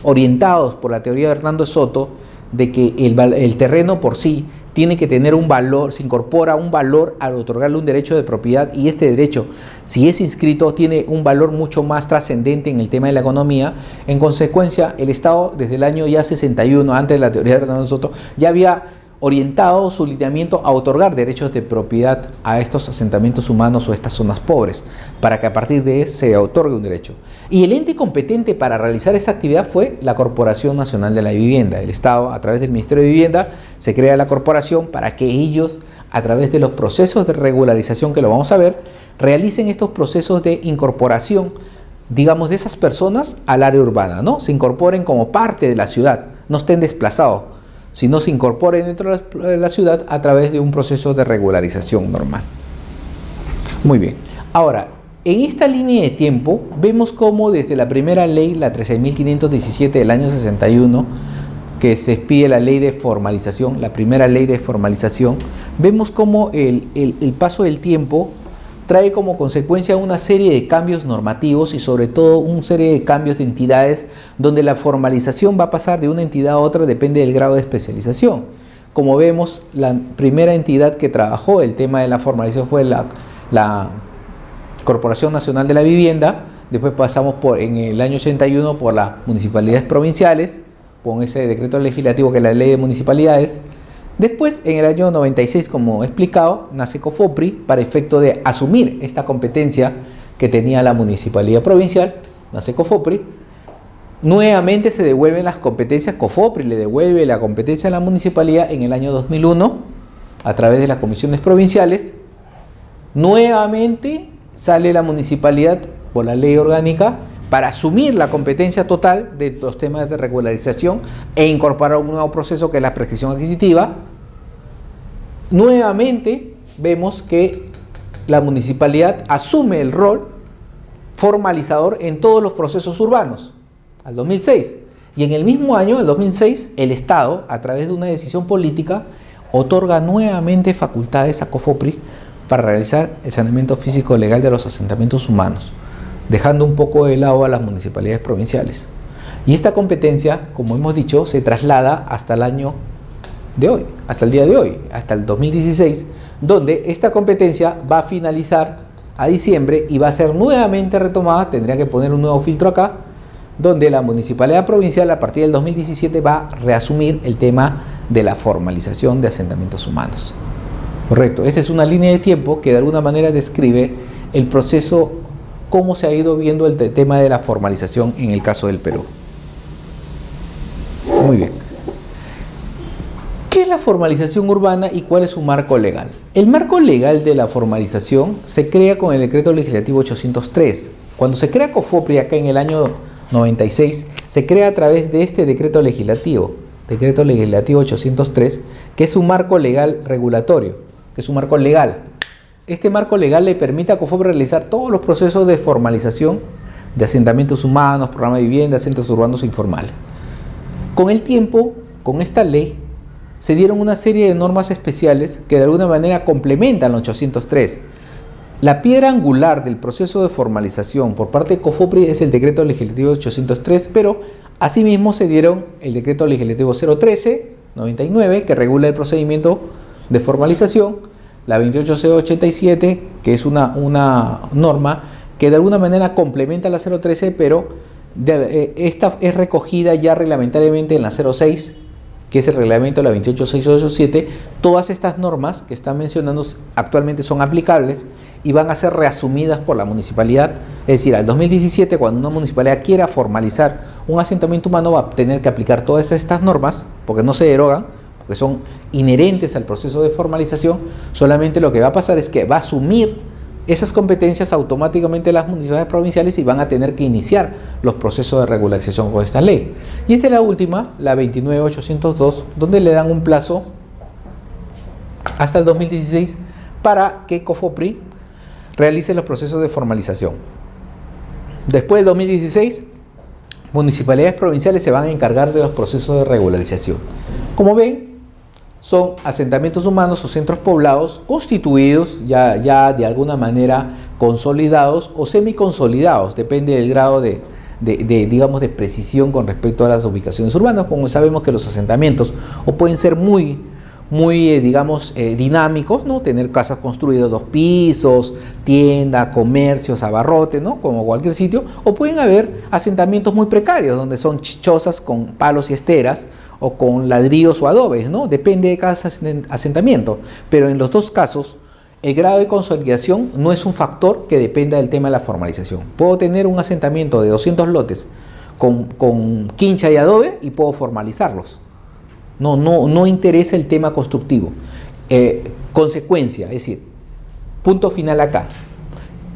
orientados por la teoría de Hernando Soto, de que el terreno por sí tiene que tener un valor, se incorpora un valor al otorgarle un derecho de propiedad, y este derecho, si es inscrito, tiene un valor mucho más trascendente en el tema de la economía. En consecuencia, el Estado desde el año ya 61, antes de la teoría de Hernando Soto, ya había orientado su lineamiento a otorgar derechos de propiedad a estos asentamientos humanos o estas zonas pobres, para que a partir de eso se otorgue un derecho. Y el ente competente para realizar esa actividad fue la Corporación Nacional de la Vivienda. El Estado, a través del Ministerio de Vivienda, se crea la corporación para que ellos, a través de los procesos de regularización, que lo vamos a ver, realicen estos procesos de incorporación, digamos, de esas personas al área urbana, ¿no? Se incorporen como parte de la ciudad, no estén desplazados, sino se incorporen dentro de la ciudad a través de un proceso de regularización normal. Muy bien. Ahora, en esta línea de tiempo, vemos cómo desde la primera ley, la 13.517 del año 61, que se expide la ley de formalización, la primera ley de formalización, vemos cómo el paso del tiempo trae como consecuencia una serie de cambios normativos y sobre todo una serie de cambios de entidades, donde la formalización va a pasar de una entidad a otra, depende del grado de especialización. Como vemos, la primera entidad que trabajó el tema de la formalización fue la Corporación Nacional de la Vivienda. Después pasamos en el año 81 por las municipalidades provinciales, con ese decreto legislativo que es la Ley de Municipalidades. Después, en el año 96, como he explicado, nace COFOPRI para efecto de asumir esta competencia que tenía la municipalidad provincial, nace COFOPRI. Nuevamente se devuelven las competencias, COFOPRI le devuelve la competencia a la municipalidad en el año 2001 a través de las comisiones provinciales. Nuevamente sale la municipalidad por la ley orgánica para asumir la competencia total de los temas de regularización e incorporar un nuevo proceso que es la prescripción adquisitiva. Nuevamente vemos que la municipalidad asume el rol formalizador en todos los procesos urbanos, al 2006. Y en el mismo año, el 2006, el Estado, a través de una decisión política, otorga nuevamente facultades a COFOPRI para realizar el saneamiento físico legal de los asentamientos humanos, dejando un poco de lado a las municipalidades provinciales. Y esta competencia, como hemos dicho, se traslada hasta el año de hoy, hasta el día de hoy, hasta el 2016, donde esta competencia va a finalizar a diciembre y va a ser nuevamente retomada. Tendría que poner un nuevo filtro acá, donde la municipalidad provincial a partir del 2017 va a reasumir el tema de la formalización de asentamientos humanos. Correcto, esta es una línea de tiempo que de alguna manera describe el proceso, cómo se ha ido viendo el tema de la formalización en el caso del Perú. Muy bien. ¿Qué es la formalización urbana y cuál es su marco legal? El marco legal de la formalización se crea con el decreto legislativo 803. Cuando se crea COFOPRI acá en el año 96, se crea a través de este decreto legislativo 803, que es un marco legal regulatorio, que es un marco legal. Este marco legal le permite a COFOPRI realizar todos los procesos de formalización de asentamientos humanos, programas de vivienda, centros urbanos informales. Con el tiempo, con esta ley, se dieron una serie de normas especiales que de alguna manera complementan la 803. La piedra angular del proceso de formalización por parte de COFOPRI es el decreto legislativo 803, pero Asimismo, se dieron el decreto legislativo 013-99, que regula el procedimiento de formalización, la 28087, que es una norma que de alguna manera complementa la 013, pero esta es recogida ya reglamentariamente en la 06, que es el reglamento de la 28687. Todas estas normas que están mencionando actualmente son aplicables y van a ser reasumidas por la municipalidad. Es decir, al 2017, cuando una municipalidad quiera formalizar un asentamiento humano, va a tener que aplicar todas estas normas, porque no se derogan, porque son inherentes al proceso de formalización. Solamente lo que va a pasar es que va a asumir esas competencias automáticamente las municipalidades provinciales y van a tener que iniciar los procesos de regularización con esta ley. Y esta es la última, la 29802, donde le dan un plazo hasta el 2016 para que COFOPRI realice los procesos de formalización. Después del 2016, municipalidades provinciales se van a encargar de los procesos de regularización. Como ven, son asentamientos humanos o centros poblados constituidos, ya de alguna manera consolidados o semiconsolidados, depende del grado digamos, de precisión con respecto a las ubicaciones urbanas. Como sabemos que los asentamientos o pueden ser muy digamos, dinámicos, ¿no? Tener casas construidas 2 pisos, tiendas, comercios, abarrotes, ¿no? Como cualquier sitio, o pueden haber asentamientos muy precarios, donde son chozas con palos y esteras, o con ladrillos o adobes, ¿no? Depende de cada asentamiento. Pero en los dos casos, el grado de consolidación no es un factor que dependa del tema de la formalización. Puedo tener un asentamiento de 200 lotes con quincha y adobe y puedo formalizarlos. No interesa el tema constructivo. Consecuencia, es decir, punto final acá.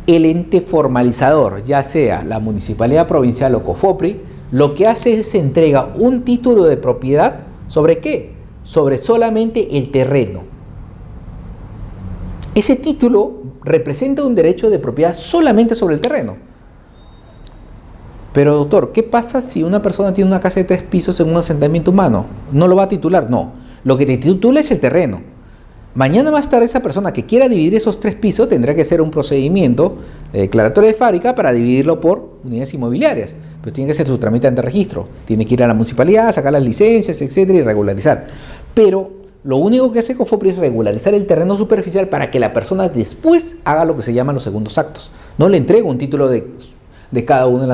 El ente formalizador, ya sea la municipalidad provincial o COFOPRI, lo que hace es entrega un título de propiedad. ¿Sobre qué? Sobre solamente el terreno. Ese título representa un derecho de propiedad solamente sobre el terreno. Pero doctor, ¿qué pasa si una persona tiene una casa de 3 pisos en un asentamiento humano? ¿No lo va a titular? No. Lo que te titula es el terreno. Mañana más tarde esa persona que quiera dividir esos 3 pisos tendrá que hacer un procedimiento de declaratoria de fábrica para dividirlo por unidades inmobiliarias. Pero tiene que hacer su trámite ante registro. Tiene que ir a la municipalidad, sacar las licencias, etcétera, y regularizar. Pero lo único que hace COFOPRI es regularizar el terreno superficial para que la persona después haga lo que se llaman los segundos actos. No le entrega un título de cada uno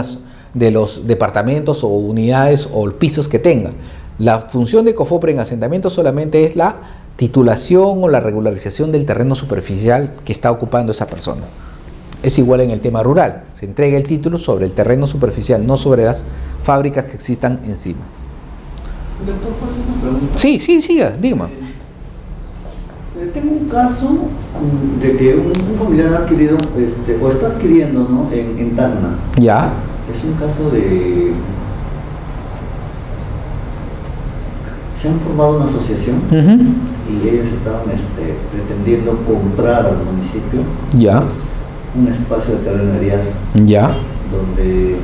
de los departamentos o unidades o pisos que tenga. La función de COFOPRI en asentamientos solamente es la titulación o la regularización del terreno superficial que está ocupando esa persona. Es igual en el tema rural. Se entrega el título sobre el terreno superficial, no sobre las fábricas que existan encima. Doctor, ¿puedo hacer una pregunta? Sí, siga, dígame. Tengo un caso de que un familiar ha adquirido, o está adquiriendo, ¿no? en Tacna. Ya. Es un caso de... Se han formado una asociación y ellos estaban pretendiendo comprar al municipio un espacio de terrenerías donde,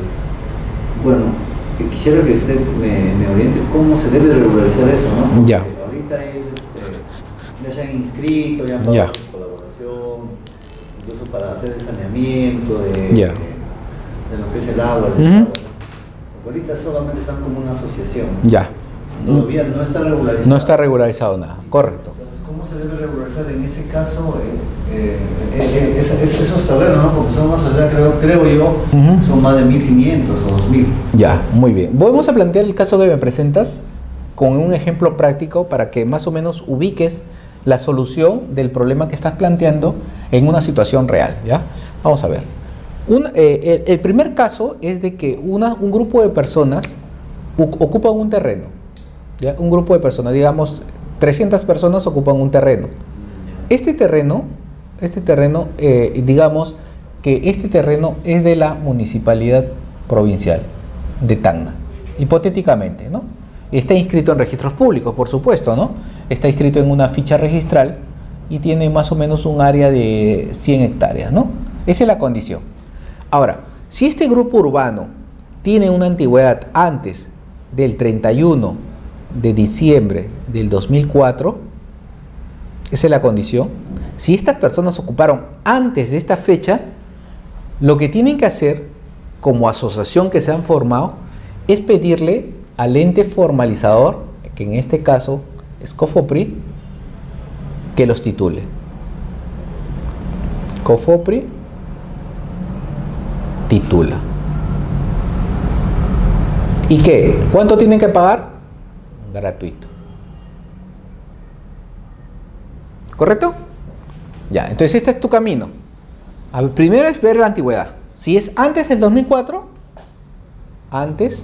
bueno, quisiera que usted me oriente cómo se debe regularizar eso, ¿no? Porque ahorita ellos ya se han inscrito, ya han pagado su colaboración, incluso para hacer el saneamiento de lo que es el agua, porque ahorita solamente están como una asociación. Todavía no está regularizado. No está regularizado nada, correcto. Entonces, ¿cómo se debe regularizar en ese caso esos terrenos, ¿no? Porque son una sociedad, creo yo, son más de 1.500 o 2.000. Ya, muy bien. Vamos a plantear el caso que me presentas con un ejemplo práctico para que más o menos ubiques la solución del problema que estás planteando en una situación real, ¿ya? Vamos a ver. El primer caso es de que un grupo de personas ocupan un terreno. ¿Ya? Un grupo de personas, digamos 300 personas ocupan un terreno. Este terreno, digamos que este terreno es de la municipalidad provincial de Tacna, hipotéticamente, ¿no? Está inscrito en registros públicos, por supuesto, ¿no? Está inscrito en una ficha registral y tiene más o menos un área de 100 hectáreas, ¿no? Esa es la condición. Ahora, si este grupo urbano tiene una antigüedad antes del 31 de diciembre del 2004, esa es la condición. Si estas personas ocuparon antes de esta fecha, lo que tienen que hacer como asociación que se han formado es pedirle al ente formalizador, que en este caso es COFOPRI, que los titule. COFOPRI titula. ¿Y qué? ¿Cuánto tienen que pagar? Gratuito. ¿Correcto? Ya, entonces este es tu camino. Primero es ver la antigüedad. Si es antes del 2004, antes,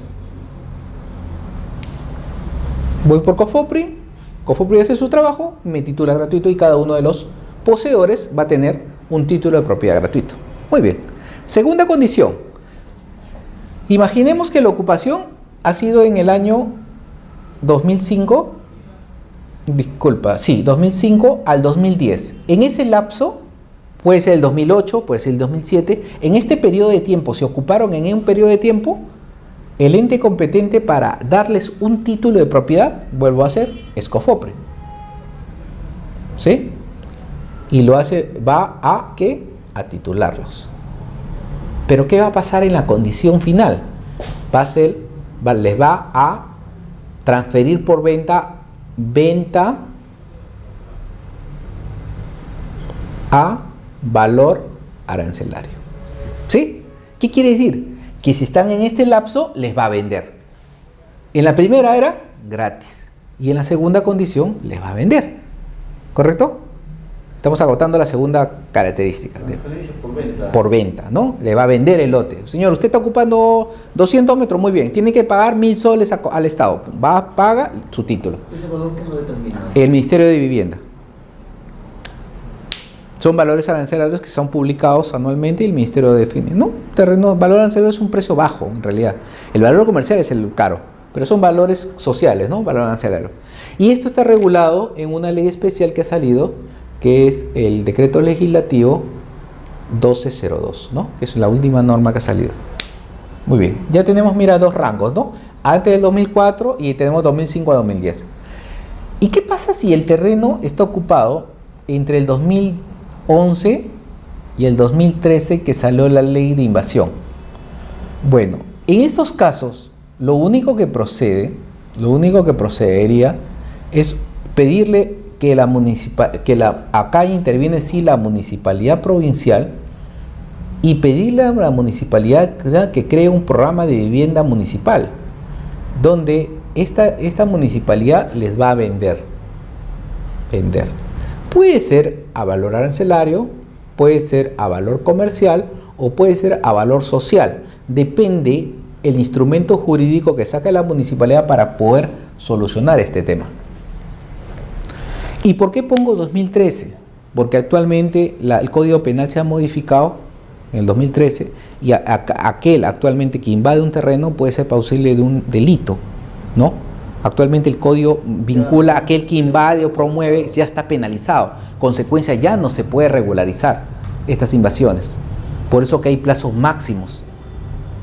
voy por COFOPRI, COFOPRI hace su trabajo, me titula gratuito y cada uno de los poseedores va a tener un título de propiedad gratuito. Muy bien. Segunda condición. Imaginemos que la ocupación ha sido en el año 2005, 2005 al 2010. En ese lapso, puede ser el 2008, puede ser el 2007, en este periodo de tiempo, se ocuparon en un periodo de tiempo, el ente competente para darles un título de propiedad, vuelvo a hacer, es COFOPRI. ¿Sí? Y lo hace, va a ¿qué? A titularlos. Pero ¿qué va a pasar en la condición final? Les va a transferir por venta a valor arancelario. ¿Sí? ¿Qué quiere decir? Que si están en este lapso, les va a vender. En la primera era gratis y en la segunda condición les va a vender. ¿Correcto? Estamos agotando la segunda característica. Por venta, ¿no? Le va a vender el lote. Señor, usted está ocupando 200 metros, muy bien. Tiene que pagar 1.000 soles al Estado. Paga su título. ¿Ese valor quién lo determina? El Ministerio de Vivienda. Son valores arancelarios que son publicados anualmente y el Ministerio define. No, valor arancelario es un precio bajo, en realidad. El valor comercial es el caro, pero son valores sociales, ¿no? Valor arancelario. Y esto está regulado en una ley especial que ha salido, que es el decreto legislativo 1202, ¿no? Que es la última norma que ha salido. Muy bien, ya tenemos, mira, dos rangos, ¿no? Antes del 2004 y tenemos 2005 a 2010. ¿Y qué pasa si el terreno está ocupado entre el 2011 y el 2013 que salió la ley de invasión? Bueno, en estos casos, lo único que procedería es pedirle que acá interviene sí la municipalidad provincial y pedirle a la municipalidad que cree un programa de vivienda municipal donde esta municipalidad les va a vender. Puede ser a valor arancelario, puede ser a valor comercial o puede ser a valor social. Depende el instrumento jurídico que saque la municipalidad para poder solucionar este tema. ¿Y por qué pongo 2013? Porque actualmente el Código Penal se ha modificado en el 2013 y aquel actualmente que invade un terreno puede ser plausible de un delito, ¿no? Actualmente el Código vincula a aquel que invade o promueve, ya está penalizado. Consecuencia, ya no se puede regularizar estas invasiones. Por eso que hay plazos máximos.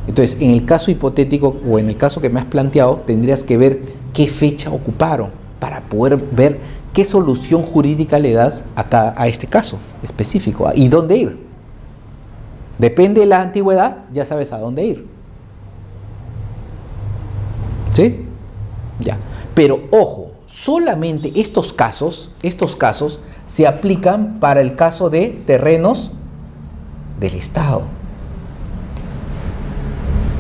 Entonces, en el caso hipotético o en el caso que me has planteado, tendrías que ver qué fecha ocuparon para poder ver qué solución jurídica le das a este caso específico y dónde ir. Depende de la antigüedad, ya sabes a dónde ir. ¿Sí? Ya. Pero ojo, solamente estos casos se aplican para el caso de terrenos del Estado.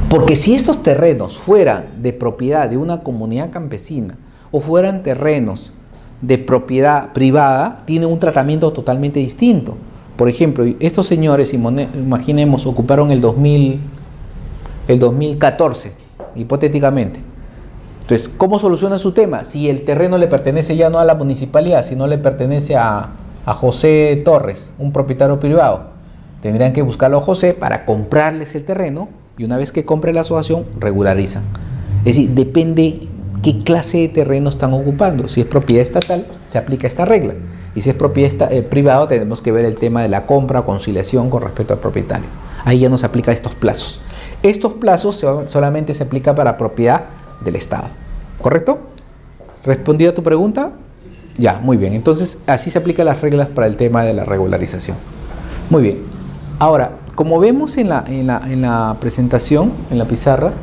Porque si estos terrenos fueran de propiedad de una comunidad campesina o fueran terrenos de propiedad privada, tiene un tratamiento totalmente distinto. Por ejemplo, estos señores, imaginemos, ocuparon el 2014, hipotéticamente. Entonces, ¿cómo soluciona su tema? Si el terreno le pertenece ya no a la municipalidad, sino le pertenece a José Torres, un propietario privado. Tendrían que buscarlo a José para comprarles el terreno y una vez que compre la asociación, regularizan. Es decir, depende qué clase de terreno están ocupando. Si es propiedad estatal, se aplica esta regla. Y si es propiedad privada, tenemos que ver el tema de la compra o conciliación con respecto al propietario. Ahí ya no se aplica estos plazos. Estos plazos solamente se aplican para propiedad del Estado. ¿Correcto? ¿Respondido a tu pregunta? Ya, muy bien. Entonces, así se aplican las reglas para el tema de la regularización. Muy bien. Ahora, como vemos en la presentación, en la pizarra,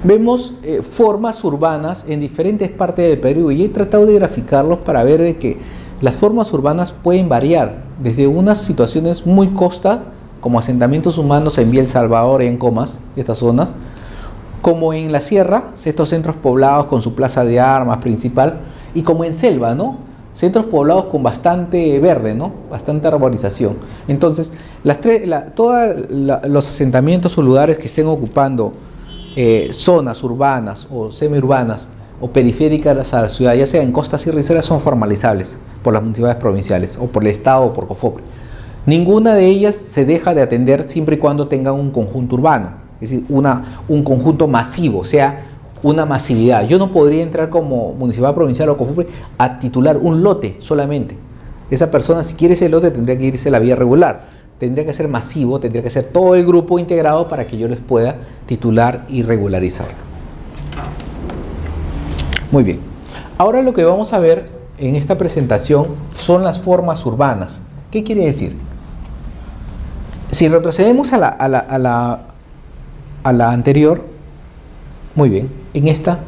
vemos formas urbanas en diferentes partes del Perú y he tratado de graficarlos para ver de que las formas urbanas pueden variar desde unas situaciones muy costa, como asentamientos humanos en Vía El Salvador y en Comas, estas zonas, como en la sierra, estos centros poblados con su plaza de armas principal, y como en selva, ¿no? Centros poblados con bastante verde, ¿no? Bastante arborización. Entonces, todos los asentamientos o lugares que estén ocupando zonas urbanas o semiurbanas o periféricas a la ciudad, ya sea en costas y riseras, son formalizables por las municipalidades provinciales o por el Estado o por COFOPRE. Ninguna de ellas se deja de atender siempre y cuando tengan un conjunto urbano, es decir, un conjunto masivo, o sea, una masividad. Yo no podría entrar como municipalidad provincial o COFOPRE a titular un lote solamente. Esa persona, si quiere ese lote, tendría que irse a la vía regular. Tendría que ser masivo, tendría que ser todo el grupo integrado para que yo les pueda titular y regularizar. Muy bien. Ahora lo que vamos a ver en esta presentación son las formas urbanas. ¿Qué quiere decir? Si retrocedemos a la anterior, muy bien, en esta,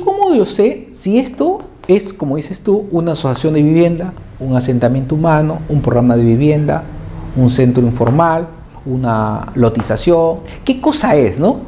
¿cómo yo sé si esto es, como dices tú, una asociación de vivienda, un asentamiento humano, un programa de vivienda, un centro informal, una lotización? ¿Qué cosa es, no?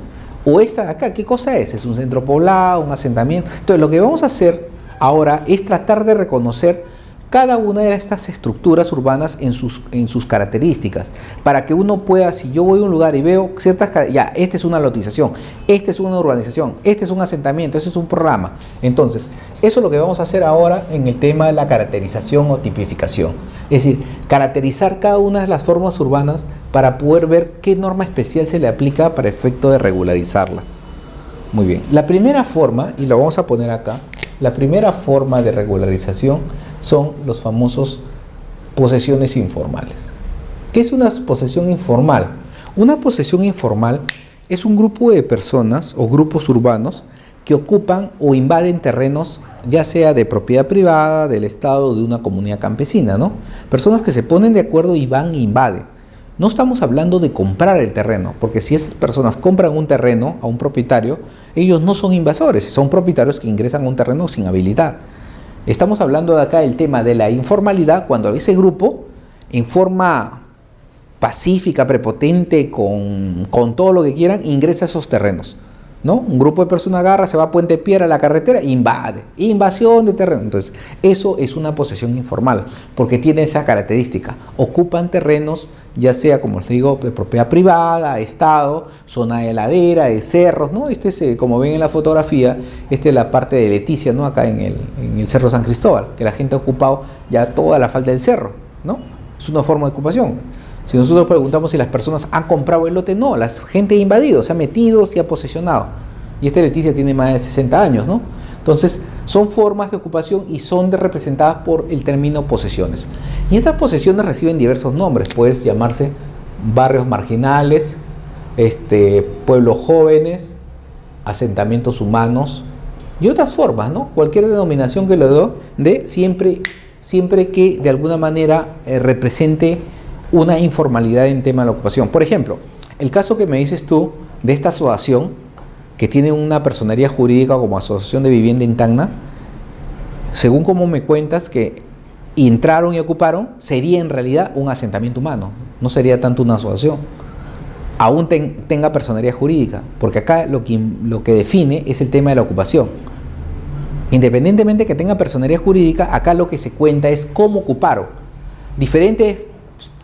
O esta de acá, ¿qué cosa es? ¿Es un centro poblado, un asentamiento? Entonces, lo que vamos a hacer ahora es tratar de reconocer cada una de estas estructuras urbanas en sus características, para que uno pueda, si yo voy a un lugar y veo ciertas, ya, esta es una lotización, esta es una urbanización, este es un asentamiento, este es un programa. Entonces, eso es lo que vamos a hacer ahora en el tema de la caracterización o tipificación. Es decir, caracterizar cada una de las formas urbanas para poder ver qué norma especial se le aplica para efecto de regularizarla. Muy bien, la primera forma, y lo vamos a poner acá, la primera forma de regularización son los famosos posesiones informales. ¿Qué es una posesión informal? Una posesión informal es un grupo de personas o grupos urbanos que ocupan o invaden terrenos, ya sea de propiedad privada, del Estado o de una comunidad campesina, ¿no? Personas que se ponen de acuerdo y van e invaden. No estamos hablando de comprar el terreno, porque si esas personas compran un terreno a un propietario, ellos no son invasores, son propietarios que ingresan a un terreno sin habilitar. Estamos hablando de acá del tema de la informalidad, cuando ese grupo, en forma pacífica, prepotente, con todo lo que quieran, ingresa a esos terrenos, ¿no? Un grupo de personas agarra, se va a Puente Piedra, a la carretera, invade, invasión de terreno. Entonces, eso es una posesión informal, porque tiene esa característica. Ocupan terrenos, ya sea, como les digo, de propiedad privada, Estado, zona de ladera, de cerros, ¿no? Este es, como ven en la fotografía, esta es la parte de Leticia, ¿no? Acá en el Cerro San Cristóbal, que la gente ha ocupado ya toda la falda del cerro, ¿no? Es una forma de ocupación. Si nosotros preguntamos si las personas han comprado el lote, no, la gente ha invadido, se ha metido, se ha posesionado. Y esta Leticia tiene más de 60 años, ¿no? Entonces, son formas de ocupación y son representadas por el término posesiones. Y estas posesiones reciben diversos nombres. Puede llamarse barrios marginales, pueblos jóvenes, asentamientos humanos y otras formas, ¿no? Cualquier denominación que lo dé, siempre que de alguna manera represente una informalidad en tema de la ocupación. Por ejemplo, el caso que me dices tú de esta asociación que tiene una personería jurídica como asociación de vivienda en Tacna, según como me cuentas que entraron y ocuparon, sería en realidad un asentamiento humano, no sería tanto una asociación, aún tenga personería jurídica, porque acá lo que define es el tema de la ocupación. Independientemente de que tenga personería jurídica, acá lo que se cuenta es cómo ocuparon. Diferente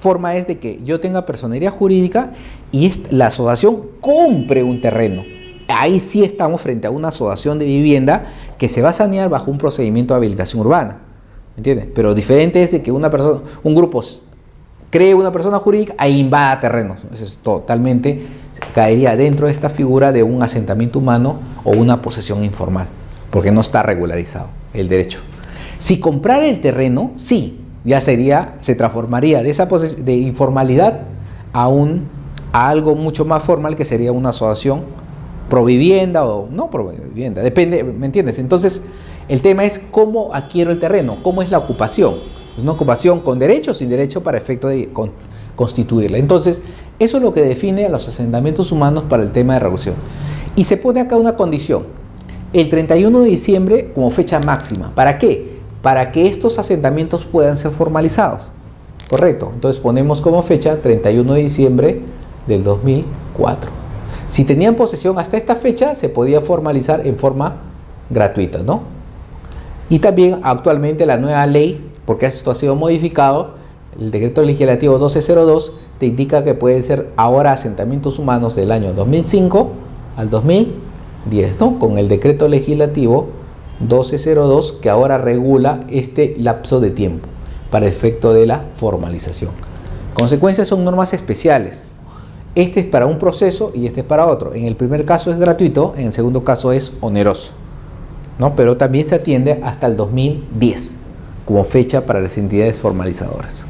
forma es de que yo tenga personería jurídica y la asociación compre un terreno. Ahí sí estamos frente a una asociación de vivienda que se va a sanear bajo un procedimiento de habilitación urbana, ¿entiendes? Pero diferente es de que un grupo cree una persona jurídica e invada terrenos. Eso es totalmente, caería dentro de esta figura de un asentamiento humano o una posesión informal, porque no está regularizado el derecho. Si comprara el terreno, sí, ya se transformaría de informalidad a algo mucho más formal, que sería una asociación provivienda o no provivienda, depende, ¿me entiendes? Entonces, el tema es cómo adquiero el terreno, cómo es la ocupación. Es una ocupación con derecho o sin derecho para efecto de constituirla. Entonces, eso es lo que define a los asentamientos humanos para el tema de regulación. Y se pone acá una condición, el 31 de diciembre como fecha máxima. ¿Para qué? Para que estos asentamientos puedan ser formalizados. Correcto. Entonces ponemos como fecha 31 de diciembre del 2004. Si tenían posesión hasta esta fecha, se podía formalizar en forma gratuita, ¿no? Y también actualmente la nueva ley, porque esto ha sido modificado, el decreto legislativo 1202 te indica que pueden ser ahora asentamientos humanos del año 2005 al 2010, ¿no? Con el decreto legislativo 1202 que ahora regula este lapso de tiempo para efecto de la formalización. Consecuencias son normas especiales. Este es para un proceso y este es para otro. En el primer caso es gratuito, en el segundo caso es oneroso, ¿no? Pero también se atiende hasta el 2010 como fecha para las entidades formalizadoras.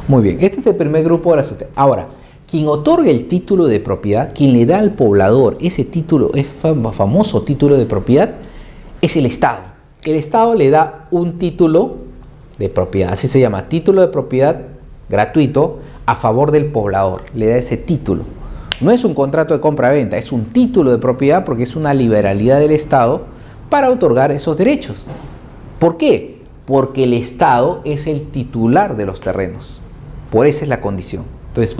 Muy bien, este es el primer grupo de la sociedad. Ahora, quien otorga el título de propiedad, quien le da al poblador ese título, ese famoso título de propiedad, es el Estado. El Estado le da un título de propiedad, así se llama, título de propiedad gratuito a favor del poblador, le da ese título. No es un contrato de compra-venta, es un título de propiedad porque es una liberalidad del Estado para otorgar esos derechos. ¿Por qué? Porque el Estado es el titular de los terrenos. Por esa es la condición. Entonces,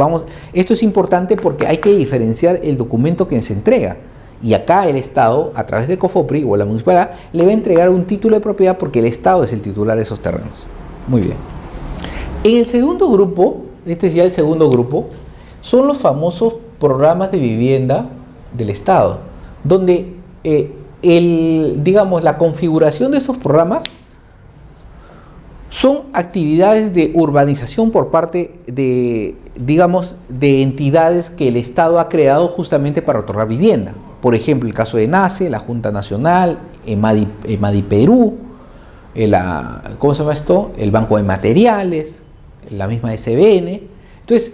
esto es importante porque hay que diferenciar el documento que se entrega. Y acá el Estado, a través de COFOPRI o la municipalidad, le va a entregar un título de propiedad porque el Estado es el titular de esos terrenos. Muy bien. En el segundo grupo, este es ya el segundo grupo, son los famosos programas de vivienda del Estado, donde digamos, la configuración de esos programas son actividades de urbanización por parte de, digamos, de entidades que el Estado ha creado justamente para otorgar vivienda. Por ejemplo, el caso de NACE, la Junta Nacional, EMADI Perú, ¿cómo se llama esto? El Banco de Materiales, la misma SBN. Entonces,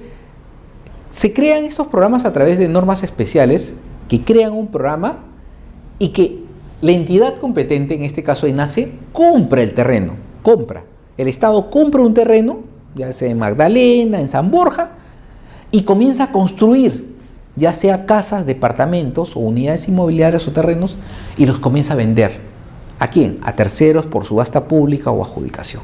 se crean estos programas a través de normas especiales que crean un programa y que la entidad competente, en este caso ENACE, compra el terreno, compra. El Estado compra un terreno, ya sea en Magdalena, en San Borja, y comienza a construir, ya sea casas, departamentos o unidades inmobiliarias o terrenos, y los comienza a vender. ¿A quién? A terceros por subasta pública o adjudicación.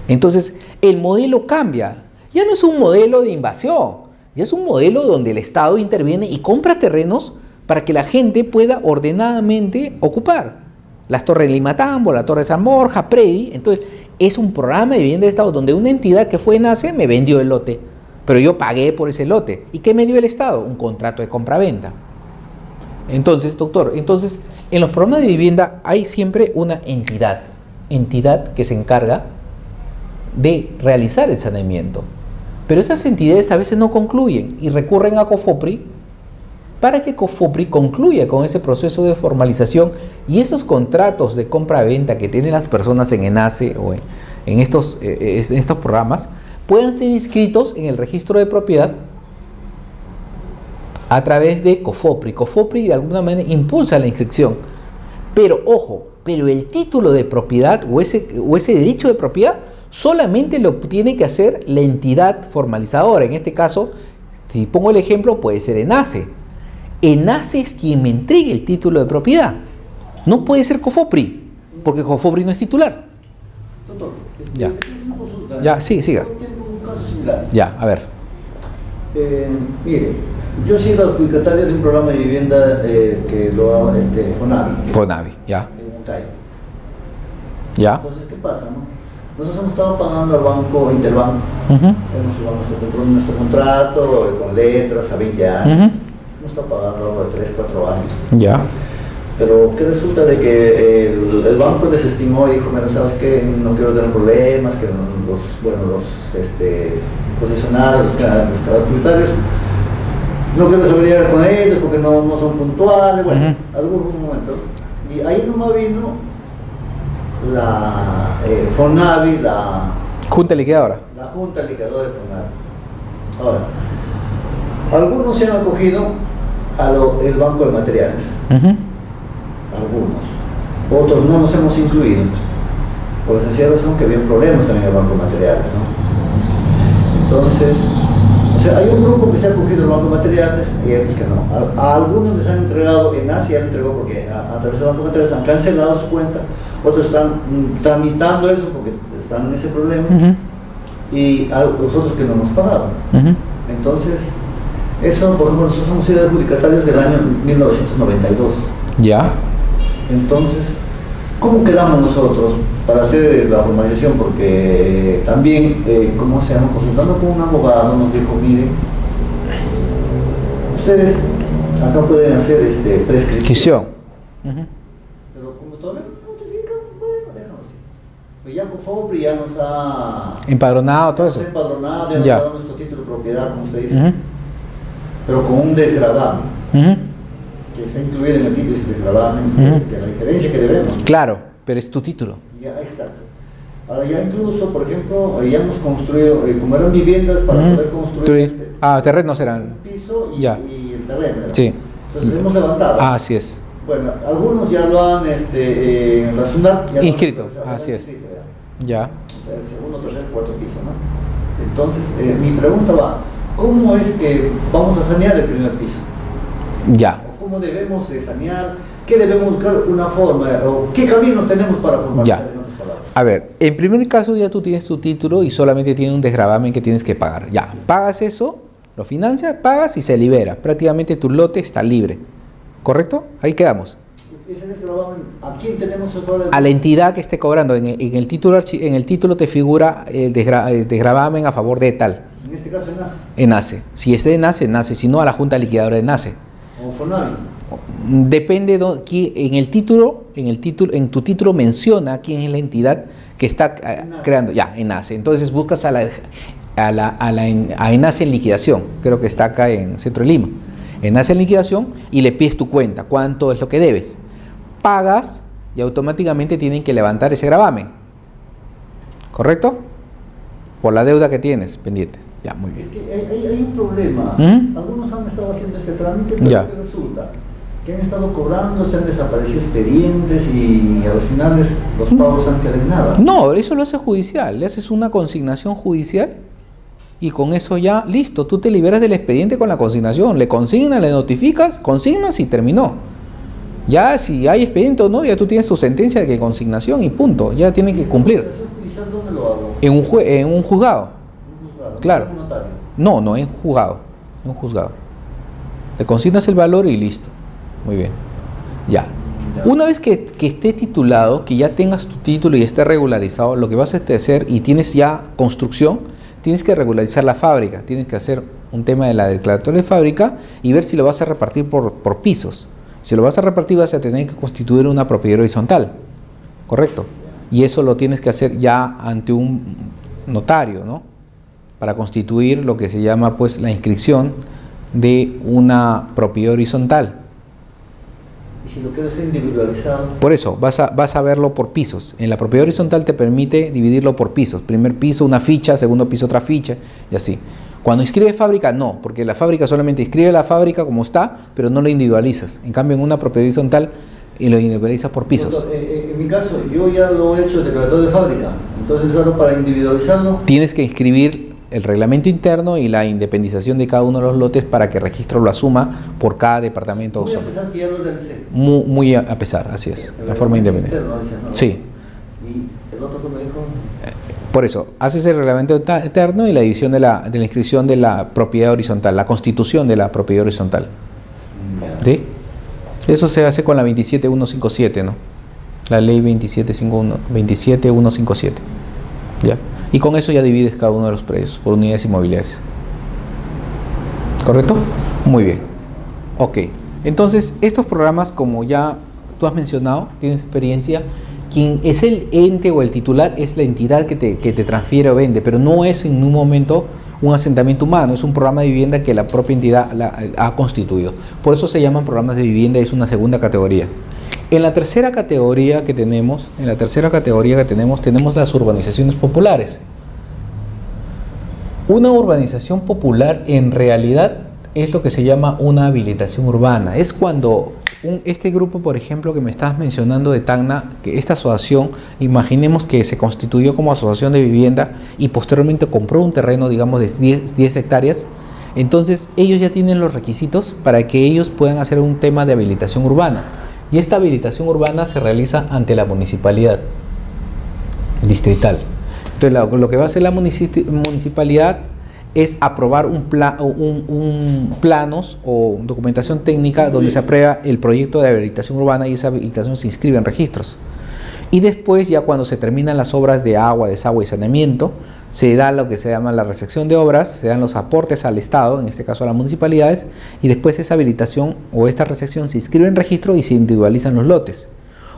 Entonces, el modelo cambia. Ya no es un modelo de invasión, ya es un modelo donde el Estado interviene y compra terrenos para que la gente pueda ordenadamente ocupar. Las Torres de Limatambo, la Torre de San Borja, Predi. Entonces, es un programa de vivienda del Estado donde una entidad que fue NACE me vendió el lote, pero yo pagué por ese lote. ¿Y qué me dio el Estado? Un contrato de compraventa. Entonces, doctor, en los programas de vivienda hay siempre una entidad que se encarga de realizar el saneamiento. Pero esas entidades a veces no concluyen y recurren a COFOPRI para que COFOPRI concluya con ese proceso de formalización y esos contratos de compra-venta que tienen las personas en ENACE o en estos programas puedan ser inscritos en el registro de propiedad a través de COFOPRI. COFOPRI de alguna manera impulsa la inscripción. Pero ojo, el título de propiedad o ese derecho de propiedad solamente lo tiene que hacer la entidad formalizadora. En este caso, si pongo el ejemplo, puede ser ENACE. ENACE es quien me entregue el título de propiedad. No puede ser COFOPRI, porque COFOPRI no es titular. Doctor, Ya. una consulta. Ya, sí, siga. Yo tengo un caso similar. Ya, a ver. Mire, yo he sido adjudicatario de un programa de vivienda que lo hago FONAVI. FONAVI, ya. En Huancayo. Ya. Entonces, ¿qué pasa, no? Nosotros hemos estado pagando al banco Interbank. Hemos nuestro contrato con letras a 20 años. Hemos estado pagando 3, 4 años. Ya. Pero que resulta de que el banco desestimó y dijo, bueno, ¿sabes qué? No quiero tener problemas, que los posesionarios, los adjudicatarios, no quiero saber con ellos porque no son puntuales, bueno, algún momento. Y ahí nomás vino la FONAVI, la Junta Liquidadora. La Junta Liquidadora de FONAVI. Ahora, algunos se han acogido al Banco de Materiales. Algunos. Otros no nos hemos incluido. Por la sencilla razón que había problemas también en el Banco de Materiales, ¿no? Entonces, nos sea, hay un grupo que se ha cogido el banco de materiales y hay otros que no. A algunos les han entregado, en Asia han entregado porque a través del banco de materiales han cancelado su cuenta, otros están tramitando eso porque están en ese problema, y a los otros que no hemos pagado. Entonces, eso, por ejemplo, nosotros hemos sido adjudicatarios del año 1992. Ya. Entonces, ¿cómo quedamos nosotros para hacer la formalización? Porque también, ¿cómo se llama? Consultando con un abogado, nos dijo, mire, ustedes acá pueden hacer prescripción. Pero como todavía no notifican, bueno, déjalo así. Pues ya COFOPRI ya nos ha empadronado, todo eso. Empadronado, ya nos ha dado nuestro título de propiedad, como usted dice, pero con un desgravame. Que está incluido en el título y desgravamen, de la diferencia que debemos. Claro, pero es tu título. Ya, exacto. Ahora ya incluso, por ejemplo, ya hemos construido, como eran viviendas para poder construir terrenos eran un piso y el terreno, ¿verdad? Sí. Entonces hemos levantado. Así es. Bueno, algunos ya lo han en la SUNAT ya inscrito, así es. Ya. O sea, el segundo, tercer, cuarto piso, ¿no? Entonces, mi pregunta va, ¿cómo es que vamos a sanear el primer piso? Ya. ¿Cómo debemos sanear? ¿Qué debemos buscar una forma? ¿O qué caminos tenemos para formalizar? Ya. A ver, en primer caso ya tú tienes tu título y solamente tiene un desgravamen que tienes que pagar. Ya, pagas eso, lo financias, pagas y se libera. Prácticamente tu lote está libre. ¿Correcto? Ahí quedamos. ¿Ese desgravamen a quién tenemos que cobrar? A la entidad que esté cobrando. En el título te figura el desgravamen a favor de tal. En este caso ENACE. ENACE. Si es de ENACE, ENACE. Si no, a la Junta Liquidadora de ENACE. O FONAVI. Depende en tu título menciona quién es la entidad que está creando. Ya, ENACE. Entonces buscas a ENACE en liquidación. Creo que está acá en Centro de Lima. ENACE en liquidación y le pides tu cuenta. ¿Cuánto es lo que debes? Pagas y automáticamente tienen que levantar ese gravamen. ¿Correcto? Por la deuda que tienes pendiente. Ya, muy bien. Es que hay un problema. Algunos han estado haciendo este trámite, pero ¿qué resulta? Que han estado cobrando, se han desaparecido expedientes y a los finales los pagos han quedado en nada. No, eso lo hace judicial. Le haces una consignación judicial y con eso ya, listo. Tú te liberas del expediente con la consignación. Le consignas, le notificas, consignas y terminó. Ya si hay expediente o no, ya tú tienes tu sentencia de consignación y punto. Ya tienen que cumplir. ¿Dónde lo hago? En un juzgado. Claro. ¿Un notario? No, en juzgado. En un juzgado. Le consignas el valor y listo. Muy bien. Ya. Una vez que esté titulado, que ya tengas tu título y esté regularizado, lo que vas a hacer y tienes ya construcción, tienes que regularizar la fábrica. Tienes que hacer un tema de la declaratoria de fábrica y ver si lo vas a repartir por pisos. Si lo vas a repartir, vas a tener que constituir una propiedad horizontal. ¿Correcto? Y eso lo tienes que hacer ya ante un notario, ¿no? Para constituir lo que se llama pues la inscripción de una propiedad horizontal. ¿Y si lo quiero hacer individualizado? Por eso, vas a verlo por pisos. En la propiedad horizontal te permite dividirlo por pisos. Primer piso, una ficha, segundo piso, otra ficha, y así. Cuando inscribe fábrica, no, porque la fábrica solamente inscribe la fábrica como está, pero no lo individualizas. En cambio, en una propiedad horizontal, y lo individualizas por pisos. Doctor, en mi caso, yo ya lo he hecho declaratorio de fábrica. Entonces, solo para individualizarlo, tienes que inscribir el reglamento interno y la independización de cada uno de los lotes para que el registro lo asuma por cada departamento o zona. Muy a pesar que ya lo realicé. Muy a pesar, así es, de forma independiente. Interno, ¿no? Sí. ¿Y el otro que me dijo? Por eso, haces el reglamento interno y la división de la inscripción de la propiedad horizontal, la constitución de la propiedad horizontal. ¿Sí? Eso se hace con la 27157, ¿no? La ley 27157. ¿Ya? Y con eso ya divides cada uno de los predios por unidades inmobiliarias. ¿Correcto? Muy bien. Ok. Entonces, estos programas, como ya tú has mencionado, tienes experiencia, quien es el ente o el titular es la entidad que te transfiere o vende, pero no es en un momento un asentamiento humano, es un programa de vivienda que la propia entidad ha constituido. Por eso se llaman programas de vivienda, es una segunda categoría. En la tercera categoría que tenemos, tenemos las urbanizaciones populares. Una urbanización popular en realidad es lo que se llama una habilitación urbana. Es cuando este grupo, por ejemplo, que me estás mencionando de Tacna, que esta asociación, imaginemos que se constituyó como asociación de vivienda y posteriormente compró un terreno, digamos, de 10 hectáreas, Entonces ellos ya tienen los requisitos para que ellos puedan hacer un tema de habilitación urbana. Y esta habilitación urbana se realiza ante la municipalidad distrital. Entonces lo que va a hacer la municipalidad es aprobar planos o documentación técnica donde se aprueba el proyecto de habilitación urbana y esa habilitación se inscribe en registros. Y después, ya cuando se terminan las obras de agua, desagüe y saneamiento, se da lo que se llama la recepción de obras, se dan los aportes al Estado, en este caso a las municipalidades, y después esa habilitación o esta recepción se inscribe en registro y se individualizan los lotes.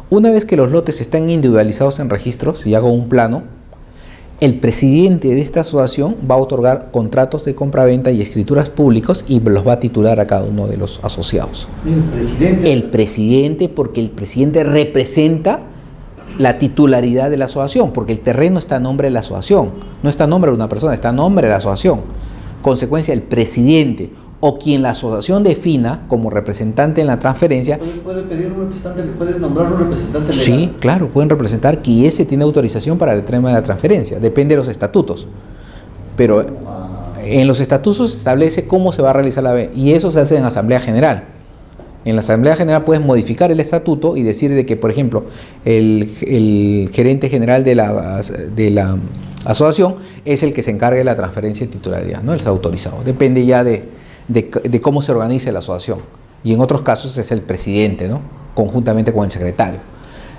Una vez que los lotes están individualizados en registros y hago un plano, el presidente de esta asociación va a otorgar contratos de compraventa y escrituras públicos y los va a titular a cada uno de los asociados. El presidente, porque el presidente representa la titularidad de la asociación, porque el terreno está a nombre de la asociación, no está a nombre de una persona, está a nombre de la asociación. Consecuencia, el presidente o quien la asociación defina como representante en la transferencia. ¿Puede pedir un representante, puede nombrar un representante legal? Sí, claro, pueden representar que ese tiene autorización para el tema de la transferencia, depende de los estatutos. Pero en los estatutos se establece cómo se va a realizar la B, y eso se hace en Asamblea General. En la Asamblea General puedes modificar el estatuto y decir de que, por ejemplo, el gerente general de la asociación es el que se encargue de la transferencia de titularidad, ¿no? Él está autorizado. Depende ya de cómo se organice la asociación. Y en otros casos es el presidente, ¿no? Conjuntamente con el secretario.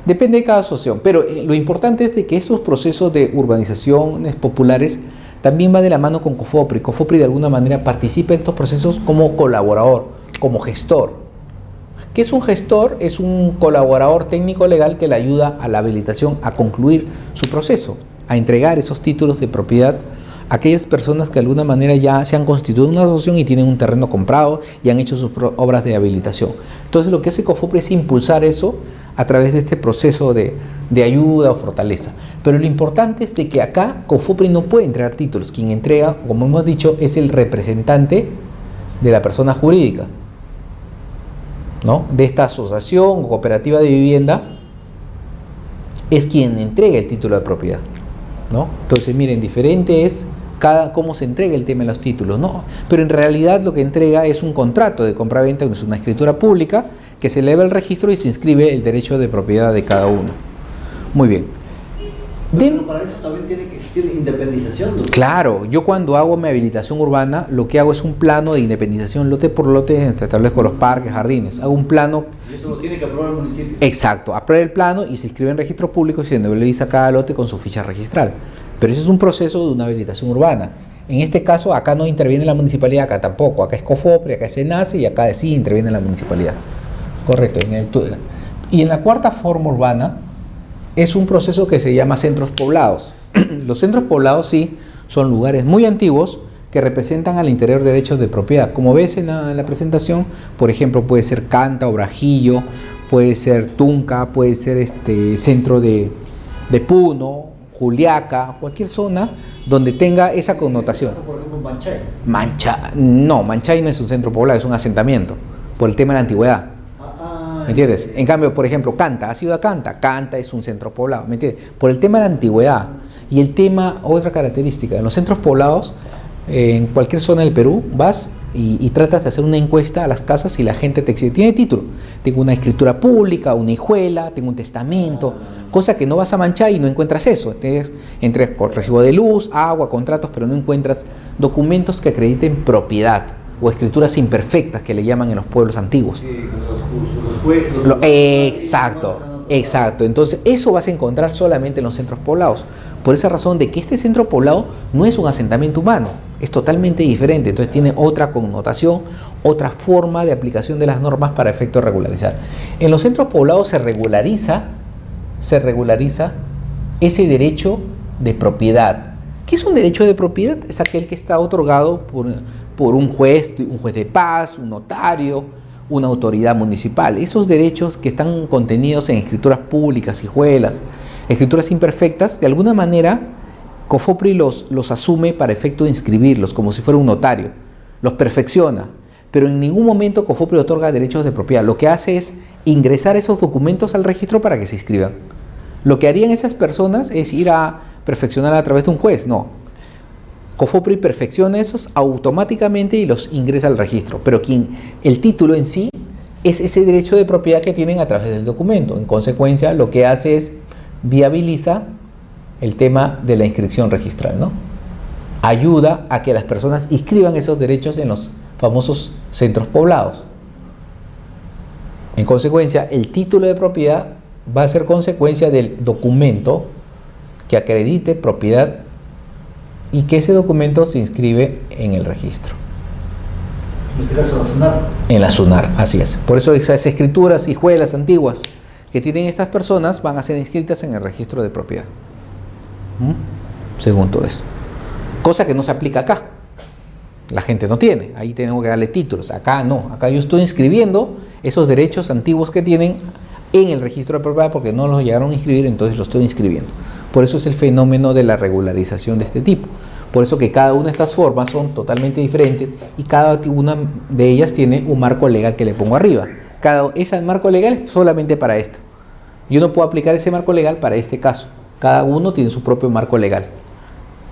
Depende de cada asociación. Pero lo importante es de que esos procesos de urbanizaciones populares también va de la mano con COFOPRI. COFOPRI de alguna manera participa en estos procesos como colaborador, como gestor. ¿Qué es un gestor? Es un colaborador técnico legal que le ayuda a la habilitación a concluir su proceso, a entregar esos títulos de propiedad a aquellas personas que de alguna manera ya se han constituido una asociación y tienen un terreno comprado y han hecho sus obras de habilitación. Entonces lo que hace COFOPRI es impulsar eso a través de este proceso de ayuda o fortaleza. Pero lo importante es de que acá COFOPRI no puede entregar títulos. Quien entrega, como hemos dicho, es el representante de la persona jurídica, ¿no? De esta asociación o cooperativa de vivienda, es quien entrega el título de propiedad, ¿no? Entonces, miren, diferente es cómo se entrega el tema de los títulos, ¿no? Pero en realidad lo que entrega es un contrato de compraventa, es una escritura pública que se eleva el registro y se inscribe el derecho de propiedad de cada uno. Muy bien. Pero para eso también tiene que existir independización, ¿no? Claro, yo cuando hago mi habilitación urbana, lo que hago es un plano de independización lote por lote, establezco los parques, jardines, hago un plano. Y eso lo tiene que aprobar el municipio. Exacto, aprueba el plano y se inscribe en registros públicos y se individualiza cada lote con su ficha registral. Pero ese es un proceso de una habilitación urbana. En este caso, acá no interviene la municipalidad, acá tampoco, acá es COFOPRI, acá es SENACE y acá sí interviene la municipalidad. Correcto. Y en la cuarta forma urbana, es un proceso que se llama centros poblados. Los centros poblados sí son lugares muy antiguos que representan al interior derechos de propiedad. Como ves en la presentación, por ejemplo, puede ser Canta o Brajillo, puede ser Tunca, puede ser centro de Puno, Juliaca, cualquier zona donde tenga esa connotación. Por ejemplo, Manchay. Manchay no es un centro poblado, es un asentamiento, por el tema de la antigüedad. ¿Me entiendes? En cambio, por ejemplo, Canta, ¿has ido a Canta? Canta es un centro poblado, ¿me entiendes? Por el tema de la antigüedad y el tema, otra característica, en los centros poblados, en cualquier zona del Perú, vas y tratas de hacer una encuesta a las casas y la gente te dice, ¿tiene título? Tengo una escritura pública, una hijuela, tengo un testamento, cosa que no vas a Manchay y no encuentras eso. Entonces, entras con recibo de luz, agua, contratos, pero no encuentras documentos que acrediten propiedad o escrituras imperfectas que le llaman en los pueblos antiguos. Sí, los jueces. Exacto. Entonces, eso vas a encontrar solamente en los centros poblados. Por esa razón de que este centro poblado no es un asentamiento humano, es totalmente diferente. Entonces, tiene otra connotación, otra forma de aplicación de las normas para efecto de regularizar. En los centros poblados se regulariza ese derecho de propiedad. ¿Qué es un derecho de propiedad? Es aquel que está otorgado por un juez de paz, un notario, una autoridad municipal. Esos derechos que están contenidos en escrituras públicas, hijuelas, escrituras imperfectas, de alguna manera COFOPRI los asume para efecto de inscribirlos, como si fuera un notario. Los perfecciona, pero en ningún momento COFOPRI otorga derechos de propiedad. Lo que hace es ingresar esos documentos al registro para que se inscriban. Lo que harían esas personas es ir a perfeccionar a través de un juez, no. COFOPRI perfecciona esos automáticamente y los ingresa al registro, pero el título en sí es ese derecho de propiedad que tienen a través del documento. En consecuencia, lo que hace es viabiliza el tema de la inscripción registral, ¿no? Ayuda a que las personas inscriban esos derechos en los famosos centros poblados. En consecuencia, el título de propiedad va a ser consecuencia del documento que acredite propiedad y que ese documento se inscribe en el registro. En este caso, la SUNAR. En la SUNAR, así es. Por eso esas escrituras hijuelas antiguas que tienen estas personas van a ser inscritas en el registro de propiedad. Según todo eso. Cosa que no se aplica acá. La gente no tiene. Ahí tenemos que darle títulos. Acá no. Acá yo estoy inscribiendo esos derechos antiguos que tienen en el registro de propiedad porque no los llegaron a inscribir, entonces los estoy inscribiendo. Por eso es el fenómeno de la regularización de este tipo. Por eso que cada una de estas formas son totalmente diferentes y cada una de ellas tiene un marco legal que le pongo arriba. Ese marco legal es solamente para esto. Yo no puedo aplicar ese marco legal para este caso. Cada uno tiene su propio marco legal.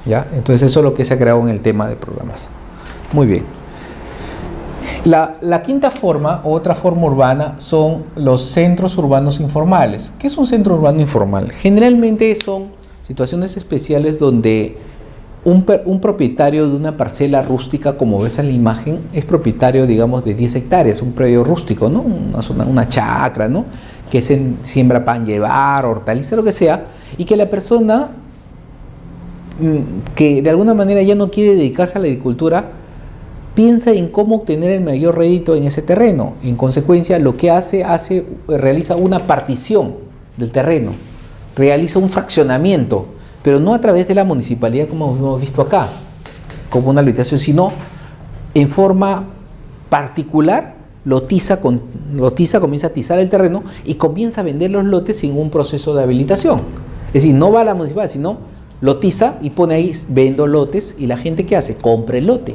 ¿Ya? Entonces eso es lo que se ha creado en el tema de programas. Muy bien. La quinta forma, otra forma urbana, son los centros urbanos informales. ¿Qué es un centro urbano informal? Generalmente son situaciones especiales donde un propietario de una parcela rústica, como ves en la imagen, es propietario, digamos, de 10 hectáreas, un predio rústico, ¿no? Una chacra, ¿no? Que siembra pan llevar, hortaliza, lo que sea, y que la persona que de alguna manera ya no quiere dedicarse a la agricultura, piensa en cómo obtener el mayor rédito en ese terreno. En consecuencia, lo que realiza una partición del terreno, realiza un fraccionamiento, pero no a través de la municipalidad como hemos visto acá, como una licitación, sino en forma particular, comienza a tizar el terreno y comienza a vender los lotes sin un proceso de habilitación. Es decir, no va a la municipalidad, sino lo tiza y pone ahí, vendo lotes, y la gente ¿qué hace? Compra el lote.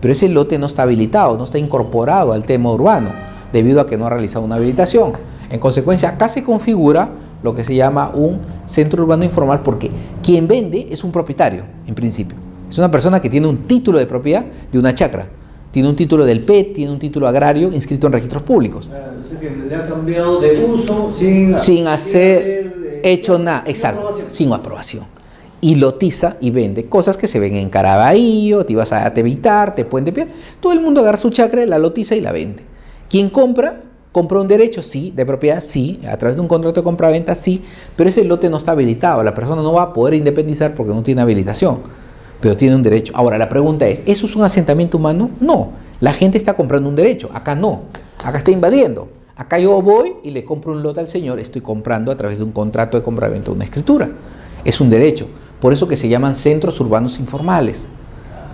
Pero ese lote no está habilitado, no está incorporado al tema urbano, debido a que no ha realizado una habilitación. En consecuencia, acá se configura lo que se llama un centro urbano informal, porque quien vende es un propietario, en principio. Es una persona que tiene un título de propiedad de una chacra, tiene un título del PET, tiene un título agrario inscrito en registros públicos. O sea que le ha cambiado de uso sin hacer hecho nada, exacto, sin aprobación. Y lotiza y vende cosas que se ven en Caraballo, te vas a evitar, te pueden desviar. Todo el mundo agarra su chacra, la lotiza y la vende. Quien compra un derecho, sí, de propiedad, sí, a través de un contrato de compra-venta, sí, pero ese lote no está habilitado. La persona no va a poder independizar porque no tiene habilitación, pero tiene un derecho. Ahora, la pregunta es, ¿eso es un asentamiento humano? No, la gente está comprando un derecho, acá no, acá está invadiendo. Acá yo voy y le compro un lote al señor, estoy comprando a través de un contrato de compra-venta, una escritura. Es un derecho. Por eso que se llaman centros urbanos informales,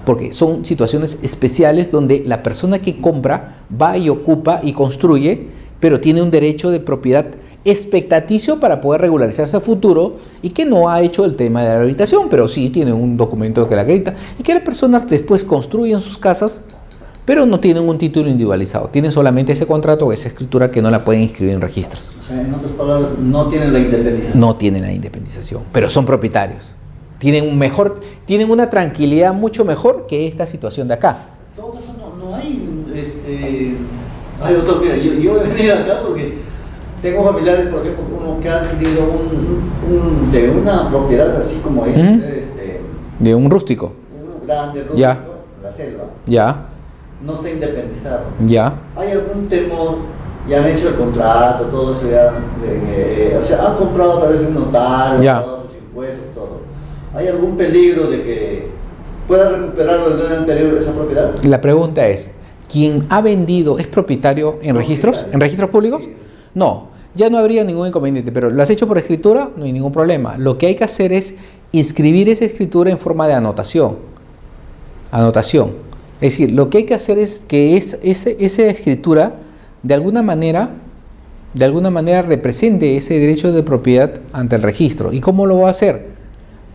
porque son situaciones especiales donde la persona que compra va y ocupa y construye, pero tiene un derecho de propiedad expectaticio para poder regularizarse a futuro y que no ha hecho el tema de la habitación, pero sí tiene un documento que la acredita y que las personas después construyen sus casas, pero no tienen un título individualizado, tienen solamente ese contrato o esa escritura que no la pueden inscribir en registros. O sea, en otras palabras, no tienen la independización. No tienen la independización, pero son propietarios. Tienen una tranquilidad mucho mejor que esta situación de acá. En todo caso, no hay, ay, doctor, mira, yo he venido acá porque tengo familiares, por ejemplo, uno que ha adquirido de una propiedad así como de un rústico. Un grande rústico, ya. la selva. Ya. No está independizado. Ya. ¿Hay algún temor? Ya han hecho el contrato, todo eso ya, o sea, han comprado a través de un notario, ya. Todos sus impuestos, todo. ¿Hay algún peligro de que pueda recuperar el dueño anterior esa propiedad? La pregunta es, ¿quién ha vendido es propietario en registros? ¿En registros públicos? Sí. No, ya no habría ningún inconveniente, pero ¿lo has hecho por escritura? No hay ningún problema. Lo que hay que hacer es inscribir esa escritura en forma de anotación. Anotación. Es decir, lo que hay que hacer es que esa escritura de alguna manera represente ese derecho de propiedad ante el registro. ¿Y cómo lo va a hacer?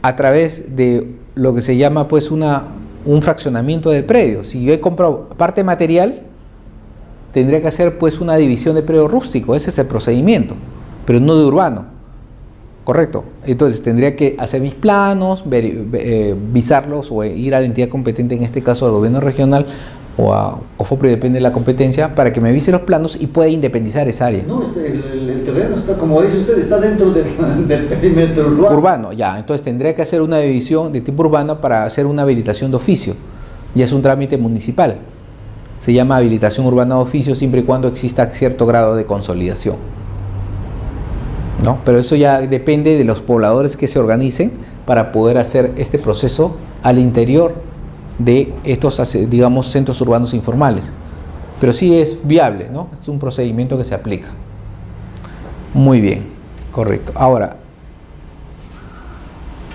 A través de lo que se llama pues un fraccionamiento del predio. Si yo he comprado parte material, tendría que hacer pues una división de predio rústico, ese es el procedimiento, pero no de urbano. correcto. Entonces tendría que hacer mis planos, visarlos o ir a la entidad competente, en este caso al gobierno regional o a COFOPRI, depende de la competencia, para que me vise los planos y pueda independizar esa área. No, el terreno está, como dice usted, está dentro del perímetro urbano. Urbano, ya. Entonces tendría que hacer una división de tipo urbano para hacer una habilitación de oficio. Y es un trámite municipal. Se llama habilitación urbana de oficio siempre y cuando exista cierto grado de consolidación, ¿no? Pero eso ya depende de los pobladores que se organicen para poder hacer este proceso al interior de estos, digamos, centros urbanos informales. Pero sí es viable, ¿no? Es un procedimiento que se aplica. Muy bien, correcto. Ahora,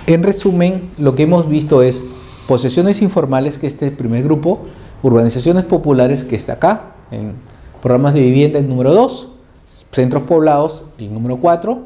en resumen, lo que hemos visto es posesiones informales, que este primer grupo, urbanizaciones populares, que está acá, en programas de vivienda el número 2, centros poblados el número 4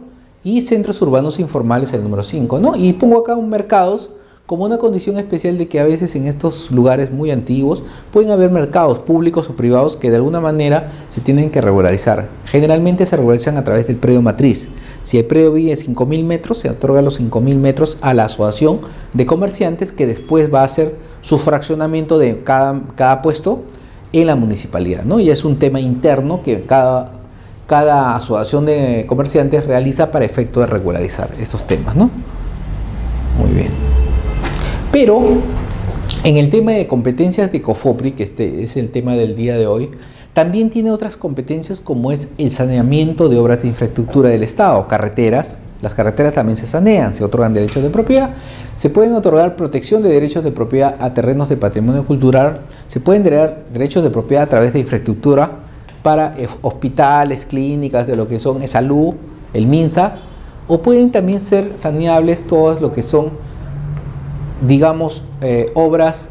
y centros urbanos informales el número 5, ¿no? Y pongo acá un mercados como una condición especial de que a veces en estos lugares muy antiguos pueden haber mercados públicos o privados que de alguna manera se tienen que regularizar. Generalmente se regularizan a través del predio matriz. Si el predio mide 5.000 metros, se otorga los 5.000 metros a la asociación de comerciantes, que después va a hacer su fraccionamiento de cada puesto en la municipalidad, ¿no? Y es un tema interno que cada asociación de comerciantes realiza para efecto de regularizar estos temas, ¿no? Muy bien. Pero en el tema de competencias de COFOPRI, que este es el tema del día de hoy, también tiene otras competencias como es el saneamiento de obras de infraestructura del Estado, carreteras. Las carreteras también se sanean, se otorgan derechos de propiedad, se pueden otorgar protección de derechos de propiedad a terrenos de patrimonio cultural, se pueden dar derechos de propiedad a través de infraestructura para hospitales, clínicas, de lo que son salud, el MINSA, o pueden también ser saneables todas lo que son, digamos, obras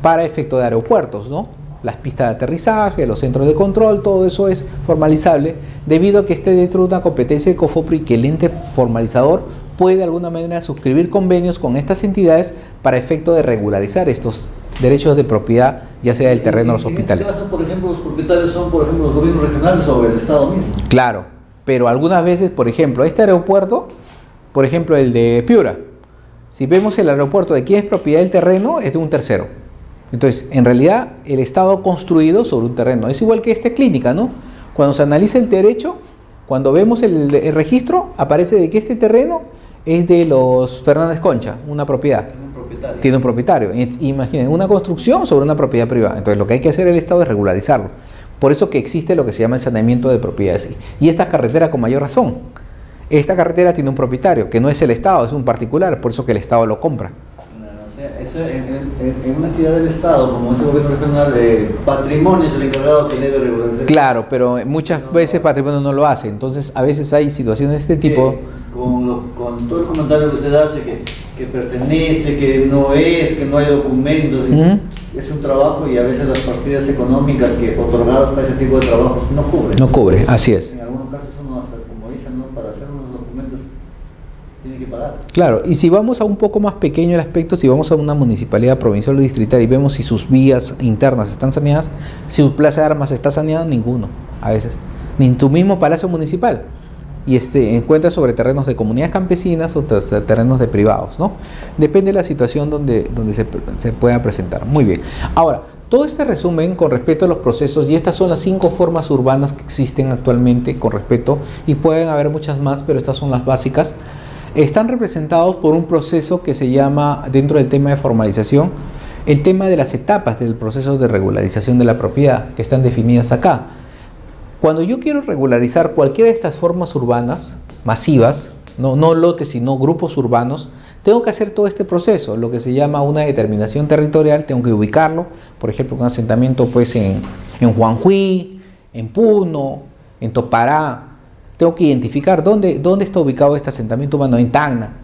para efecto de aeropuertos, ¿no? Las pistas de aterrizaje, los centros de control, todo eso es formalizable debido a que esté dentro de una competencia de COFOPRI, que el ente formalizador puede de alguna manera suscribir convenios con estas entidades para efecto de regularizar estos derechos de propiedad, ya sea del terreno o los hospitales. En este caso, por ejemplo, los propietarios son, por ejemplo, los gobiernos regionales o el Estado mismo. Claro, pero algunas veces, por ejemplo, este aeropuerto, por ejemplo, el de Piura, si vemos el aeropuerto de quién es propiedad del terreno, es de un tercero. Entonces, en realidad, el Estado ha construido sobre un terreno. Es igual que esta clínica, ¿no? Cuando se analiza el derecho, cuando vemos el registro, aparece de que este terreno es de los Fernández Concha, una propiedad. Tiene un propietario. Imaginen, una construcción sobre una propiedad privada. Entonces, lo que hay que hacer el Estado es regularizarlo. Por eso que existe lo que se llama el saneamiento de propiedades. Y esta carretera con mayor razón. Esta carretera tiene un propietario, que no es el Estado, es un particular, por eso que el Estado lo compra. Eso en una entidad del Estado, como es el gobierno regional, de patrimonio es el encargado que debe regularizar. Claro, pero muchas veces patrimonio no lo hace, entonces a veces hay situaciones de este tipo. Con todo el comentario que usted hace, que pertenece, que no hay documentos, es un trabajo y a veces las partidas económicas que otorgadas para ese tipo de trabajos no cubren. No cubre, así es. En algunos casos uno hasta, como dicen, ¿no? Para hacer unos documentos tiene que pagar. Claro, y si vamos a un poco más pequeño el aspecto, si vamos a una municipalidad provincial o distrital y vemos si sus vías internas están saneadas, si su plaza de armas está saneada, ninguno, a veces, ni en tu mismo palacio municipal, y se encuentra sobre terrenos de comunidades campesinas o terrenos de privados, ¿no? Depende de la situación donde se pueda presentar. Muy bien. Ahora, todo este resumen con respecto a los procesos, y estas son las 5 formas urbanas que existen actualmente con respecto, y pueden haber muchas más, pero estas son las básicas. Están representados por un proceso que se llama, dentro del tema de formalización, el tema de las etapas del proceso de regularización de la propiedad, que están definidas acá. Cuando yo quiero regularizar cualquiera de estas formas urbanas masivas, no lotes, sino grupos urbanos, tengo que hacer todo este proceso, lo que se llama una determinación territorial. Tengo que ubicarlo, por ejemplo, un asentamiento pues en Juanjuy, en Puno, en Topará. Tengo que identificar dónde está ubicado este asentamiento humano, en Tacna.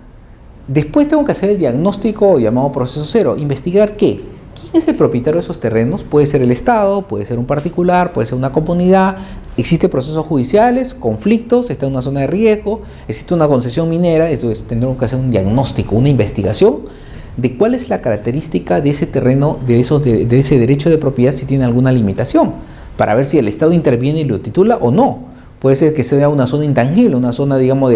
Después tengo que hacer el diagnóstico llamado proceso cero, investigar quién es el propietario de esos terrenos. Puede ser el Estado, puede ser un particular, puede ser una comunidad. Existen procesos judiciales, conflictos, está en una zona de riesgo, existe una concesión minera. Entonces tendremos que hacer un diagnóstico, una investigación de cuál es la característica de ese terreno, de ese derecho de propiedad, si tiene alguna limitación, para ver si el Estado interviene y lo titula o no. Puede ser que sea una zona intangible, una zona, digamos,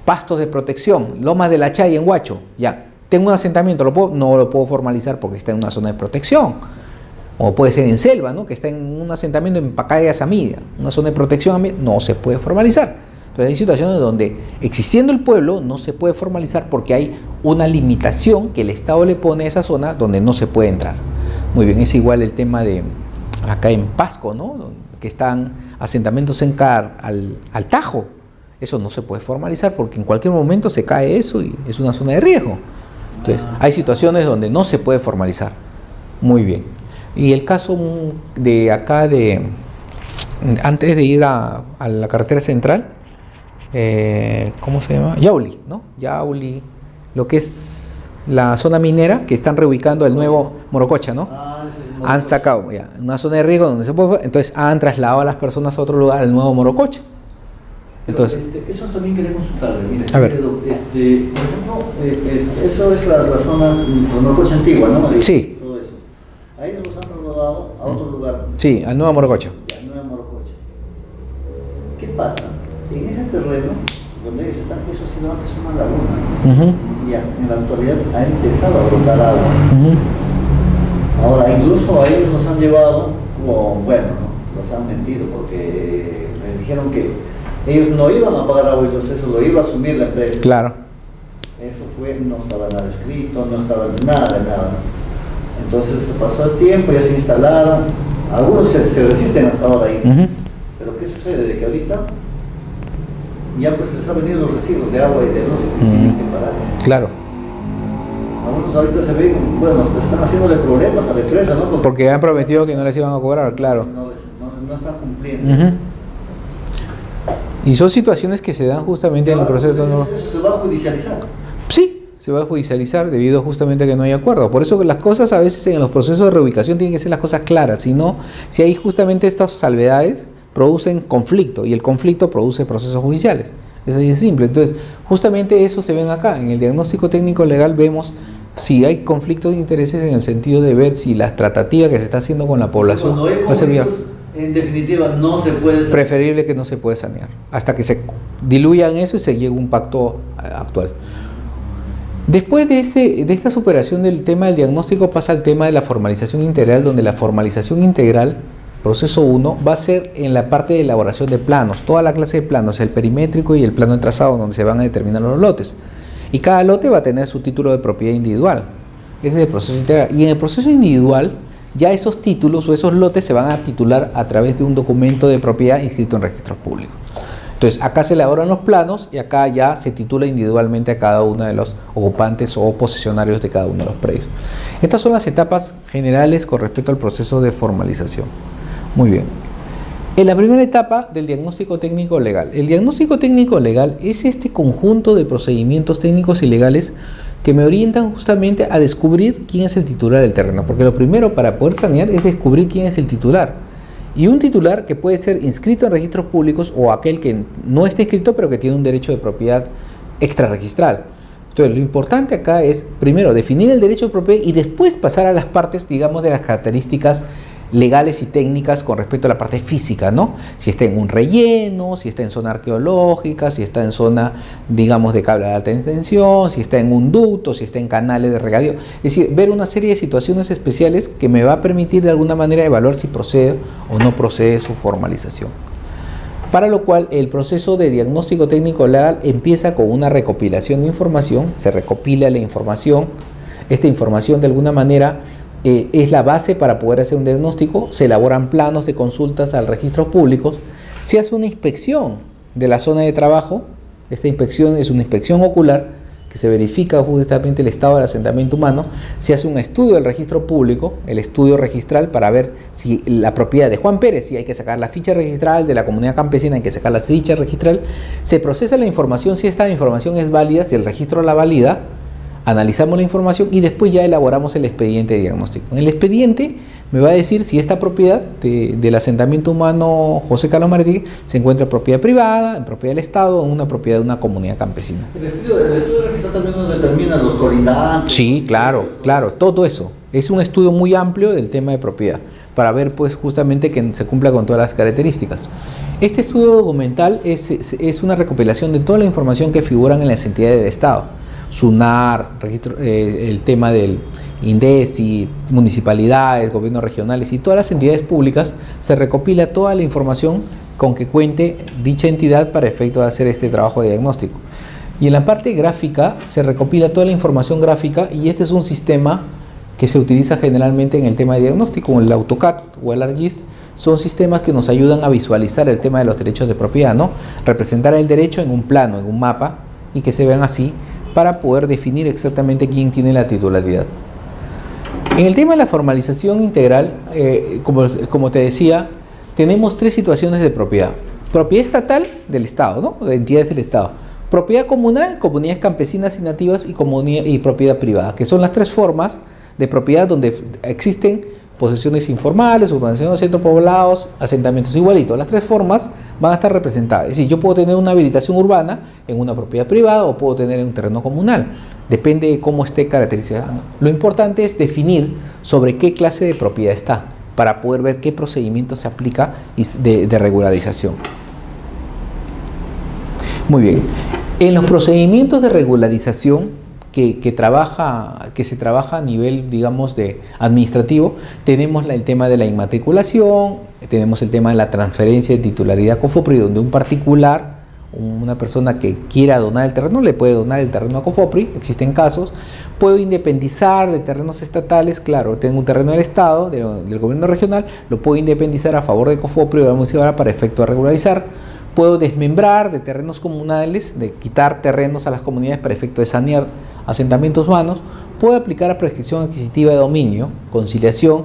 pastos de protección, Lomas de la Chay en Huacho, ya, tengo un asentamiento, no lo puedo formalizar porque está en una zona de protección. O puede ser en selva, ¿no? Que está en un asentamiento en Pacaya Samida, una zona de protección, no se puede formalizar. Entonces hay situaciones donde existiendo el pueblo no se puede formalizar porque hay una limitación que el Estado le pone a esa zona donde no se puede entrar. Muy bien, es igual el tema de acá en Pasco, ¿no? Que están asentamientos en CAR al Tajo. Eso no se puede formalizar porque en cualquier momento se cae eso y es una zona de riesgo. Entonces hay situaciones donde no se puede formalizar. Muy bien. Y el caso de acá, antes de ir a la carretera central, ¿cómo se llama? Yauli, ¿no? Yauli, lo que es la zona minera, que están reubicando el nuevo Morococha, ¿no? Han sacado ya una zona de riesgo donde se puede, entonces han trasladado a las personas a otro lugar, al nuevo Morococha. Entonces, eso también quería consultarle. Mire, a ver. Por ejemplo, eso es la zona Morococha antigua, ¿no? Sí. Todo eso. Ahí nos han trasladado a otro lugar. Sí, al nuevo Morococha. Al nuevo Morococha. ¿Qué pasa? En ese terreno donde ellos están, eso ha sido antes una laguna. Ya, en la actualidad ha empezado a brotar agua. Ahora, incluso a ellos los han llevado como, bueno, ¿no? Los han mentido porque les dijeron que ellos no iban a pagar agua y eso lo iba a asumir la empresa. Claro. Eso fue, no estaba nada escrito, no estaba nada. Entonces pasó el tiempo, ya se instalaron, algunos se resisten hasta ahora ahí. Pero ¿qué sucede? De que ahorita ya pues les han venido los residuos de agua y de luz que tienen que parar. Claro. Algunos ahorita se ven, bueno, están haciéndole problemas a la empresa, ¿no? Porque han prometido que no les iban a cobrar, claro. No están cumpliendo. Y son situaciones que se dan justamente en el proceso. Eso se va a judicializar. Sí, se va a judicializar debido justamente a que no hay acuerdo. Por eso que las cosas a veces en los procesos de reubicación tienen que ser las cosas claras. Si no, si hay justamente estas salvedades, producen conflicto y el conflicto produce procesos judiciales. Eso es simple. Entonces, justamente eso se ven acá. En el diagnóstico técnico legal vemos si hay conflictos de intereses en el sentido de ver si la tratativa que se está haciendo con la población va a ser viable. En definitiva, no se puede sanear. Preferible que no se puede sanear, hasta que se diluyan eso y se llegue a un pacto actual. Después de esta superación del tema del diagnóstico pasa al tema de la formalización integral, donde la formalización integral, proceso 1, va a ser en la parte de elaboración de planos, toda la clase de planos, el perimétrico y el plano de trazado, donde se van a determinar los lotes. Y cada lote va a tener su título de propiedad individual. Ese es el proceso integral. Y en el proceso individual, ya esos títulos o esos lotes se van a titular a través de un documento de propiedad inscrito en registros públicos. Entonces, acá se elaboran los planos y acá ya se titula individualmente a cada uno de los ocupantes o posesionarios de cada uno de los predios. Estas son las etapas generales con respecto al proceso de formalización. Muy bien. En la primera etapa del diagnóstico técnico legal. El diagnóstico técnico legal es este conjunto de procedimientos técnicos y legales que me orientan justamente a descubrir quién es el titular del terreno, porque lo primero para poder sanear es descubrir quién es el titular. Y un titular que puede ser inscrito en registros públicos o aquel que no está inscrito pero que tiene un derecho de propiedad extrarregistral. Entonces, lo importante acá es primero definir el derecho de propiedad y después pasar a las partes, digamos, de las características legales y técnicas con respecto a la parte física, ¿no? Si está en un relleno, si está en zona arqueológica, si está en zona, digamos, de cable de alta tensión, si está en un ducto, si está en canales de regadío. Es decir, ver una serie de situaciones especiales que me va a permitir de alguna manera evaluar si procede o no procede su formalización. Para lo cual, el proceso de diagnóstico técnico legal empieza con una recopilación de información, se recopila la información, esta información de alguna manera es la base para poder hacer un diagnóstico, se elaboran planos de consultas al registro públicos, se hace una inspección de la zona de trabajo, esta inspección es una inspección ocular que se verifica justamente el estado del asentamiento humano, se hace un estudio del registro público, el estudio registral para ver si la propiedad de Juan Pérez, si hay que sacar la ficha registral, de la comunidad campesina hay que sacar la ficha registral, se procesa la información, si esta información es válida, si el registro la valida, analizamos la información y después ya elaboramos el expediente de diagnóstico. En el expediente me va a decir si esta propiedad del asentamiento humano José Carlos Martí se encuentra en propiedad privada, en propiedad del Estado o en una propiedad de una comunidad campesina. ¿El estudio registral también nos determina los colindantes? Sí, claro, todo eso. Es un estudio muy amplio del tema de propiedad para ver pues justamente que se cumpla con todas las características. Este estudio documental es una recopilación de toda la información que figuran en las entidades del Estado. SUNAR, registro, el tema del INDECI, municipalidades, gobiernos regionales y todas las entidades públicas, se recopila toda la información con que cuente dicha entidad para efecto de hacer este trabajo de diagnóstico. Y en la parte gráfica se recopila toda la información gráfica, y este es un sistema que se utiliza generalmente en el tema de diagnóstico, el AutoCAD o el ArcGIS. Son sistemas que nos ayudan a visualizar el tema de los derechos de propiedad, ¿no? Representar el derecho en un plano, en un mapa, y que se vean así para poder definir exactamente quién tiene la titularidad. En el tema de la formalización integral, como te decía, tenemos tres situaciones de propiedad. Propiedad estatal del Estado, ¿no? De entidades del Estado. Propiedad comunal, comunidades campesinas y nativas, y propiedad privada, que son las tres formas de propiedad donde existen posesiones informales, urbanizaciones, centros poblados, asentamientos igualitos. Las tres formas van a estar representadas. Es decir, yo puedo tener una habilitación urbana en una propiedad privada o puedo tener en un terreno comunal. Depende de cómo esté caracterizado. Lo importante es definir sobre qué clase de propiedad está para poder ver qué procedimiento se aplica de regularización. Muy bien. En los procedimientos de regularización que se trabaja a nivel, digamos, de administrativo, tenemos el tema de la inmatriculación, tenemos el tema de la transferencia de titularidad a COFOPRI, donde un particular, una persona que quiera donar el terreno, le puede donar el terreno a COFOPRI, existen casos. Puedo independizar de terrenos estatales, claro, tengo un terreno del Estado, del gobierno regional, lo puedo independizar a favor de COFOPRI o de la municipalidad para efecto de regularizar. Puedo desmembrar de terrenos comunales, de quitar terrenos a las comunidades para efecto de sanear asentamientos humanos. Puedo aplicar a prescripción adquisitiva de dominio, conciliación,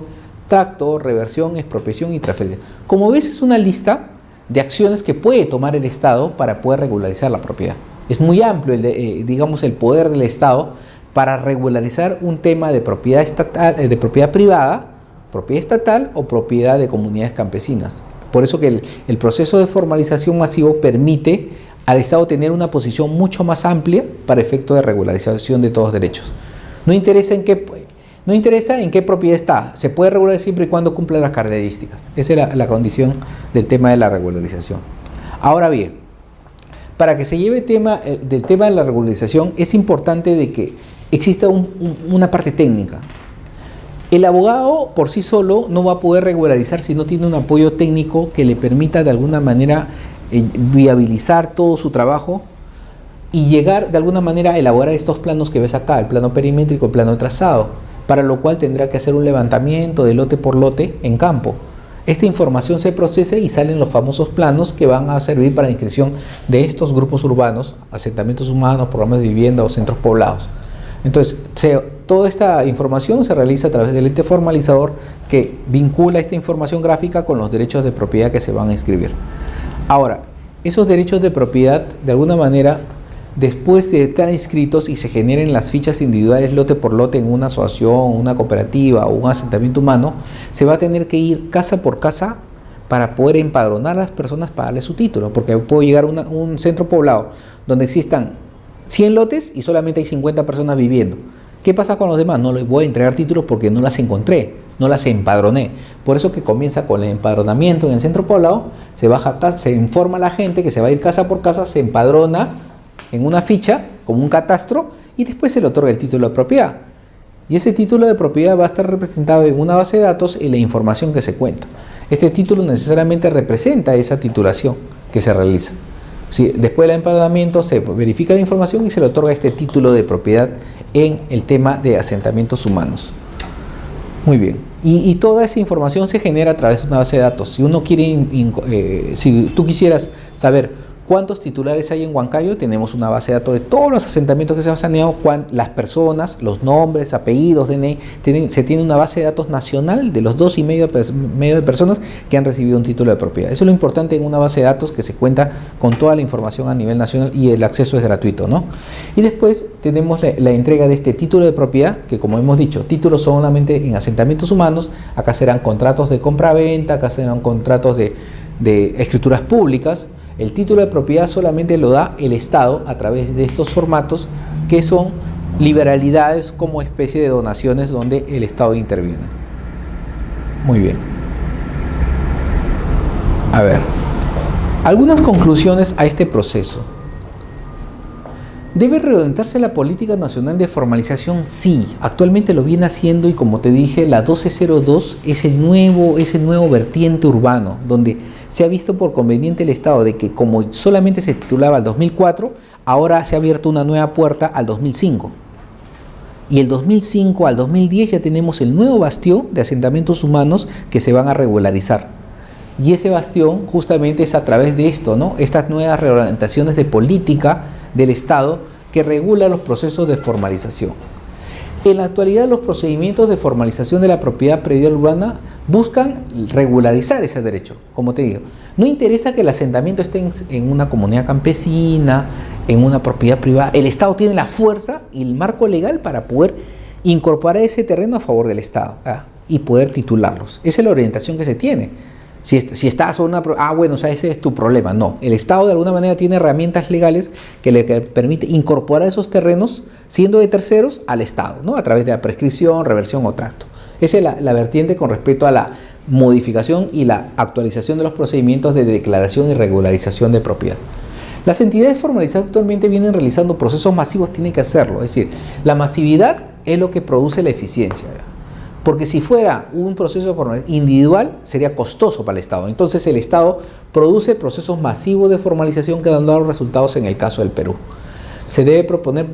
tracto, reversión, expropiación y transferencia. Como ves, es una lista de acciones que puede tomar el Estado para poder regularizar la propiedad. Es muy amplio, digamos, el poder del Estado para regularizar un tema de propiedad estatal, de propiedad privada, propiedad estatal o propiedad de comunidades campesinas. Por eso que el proceso de formalización masivo permite al Estado tener una posición mucho más amplia para efecto de regularización de todos los derechos. No interesa en qué propiedad está, se puede regularizar siempre y cuando cumpla las características. Esa es la condición del tema de la regularización. Ahora bien, para que se lleve del tema de la regularización, es importante de que exista una parte técnica. El abogado por sí solo no va a poder regularizar si no tiene un apoyo técnico que le permita de alguna manera viabilizar todo su trabajo y llegar de alguna manera a elaborar estos planos que ves acá, el plano perimétrico, el plano de trazado, para lo cual tendrá que hacer un levantamiento de lote por lote en campo. Esta información se procesa y salen los famosos planos que van a servir para la inscripción de estos grupos urbanos, asentamientos humanos, programas de vivienda o centros poblados. Entonces, toda esta información se realiza a través del ente formalizador que vincula esta información gráfica con los derechos de propiedad que se van a inscribir. Ahora, esos derechos de propiedad, de alguna manera, después de estar inscritos y se generen las fichas individuales lote por lote en una asociación, una cooperativa o un asentamiento humano, se va a tener que ir casa por casa para poder empadronar a las personas para darle su título, porque puedo llegar a un centro poblado donde existan 100 lotes y solamente hay 50 personas viviendo. ¿Qué pasa con los demás? No les voy a entregar títulos porque no las encontré, no las empadroné. Por eso que comienza con el empadronamiento en el centro poblado, se informa a la gente que se va a ir casa por casa, se empadrona en una ficha, como un catastro, y después se le otorga el título de propiedad. Y ese título de propiedad va a estar representado en una base de datos y la información que se cuenta. Este título necesariamente representa esa titulación que se realiza. Sí, después del empadronamiento se verifica la información y se le otorga este título de propiedad en el tema de asentamientos humanos. Muy bien. Y toda esa información se genera a través de una base de datos. Si uno quiere, si tú quisieras saber cuántos titulares hay en Huancayo, tenemos una base de datos de todos los asentamientos que se han saneado, las personas, los nombres, apellidos, DNI, se tiene una base de datos nacional de los 2,5 de personas que han recibido un título de propiedad. Eso es lo importante en una base de datos, que se cuenta con toda la información a nivel nacional y el acceso es gratuito, ¿no? Y después tenemos la entrega de este título de propiedad, que como hemos dicho, títulos solamente en asentamientos humanos. Acá serán contratos de compra-venta, acá serán contratos de escrituras públicas. El título de propiedad solamente lo da el Estado a través de estos formatos que son liberalidades como especie de donaciones donde el Estado interviene. Muy bien. A ver. Algunas conclusiones a este proceso. ¿Debe reorientarse la política nacional de formalización? Sí, actualmente lo viene haciendo y como te dije, la 1202 es ese nuevo vertiente urbano, donde se ha visto por conveniente el Estado de que como solamente se titulaba el 2004, ahora se ha abierto una nueva puerta al 2005. Y el 2005 al 2010 ya tenemos el nuevo bastión de asentamientos humanos que se van a regularizar. Y ese bastión justamente es a través de esto, ¿no? Estas nuevas reorientaciones de política del Estado que regula los procesos de formalización. En la actualidad, los procedimientos de formalización de la propiedad predial urbana buscan regularizar ese derecho. Como te digo, no interesa que el asentamiento esté en una comunidad campesina, en una propiedad privada. El Estado tiene la fuerza y el marco legal para poder incorporar ese terreno a favor del Estado y poder titularlos. Esa es la orientación que se tiene. Si estás sobre una... bueno, o sea, ese es tu problema. No, el Estado de alguna manera tiene herramientas legales que le permite incorporar esos terrenos, siendo de terceros, al Estado, ¿no? A través de la prescripción, reversión o tracto. Esa es la vertiente con respecto a la modificación y la actualización de los procedimientos de declaración y regularización de propiedad. Las entidades formalizadas actualmente vienen realizando procesos masivos, tienen que hacerlo. Es decir, la masividad es lo que produce la eficiencia. Porque si fuera un proceso individual, sería costoso para el Estado. Entonces el Estado produce procesos masivos de formalización que han dado resultados en el caso del Perú. Se debe proponer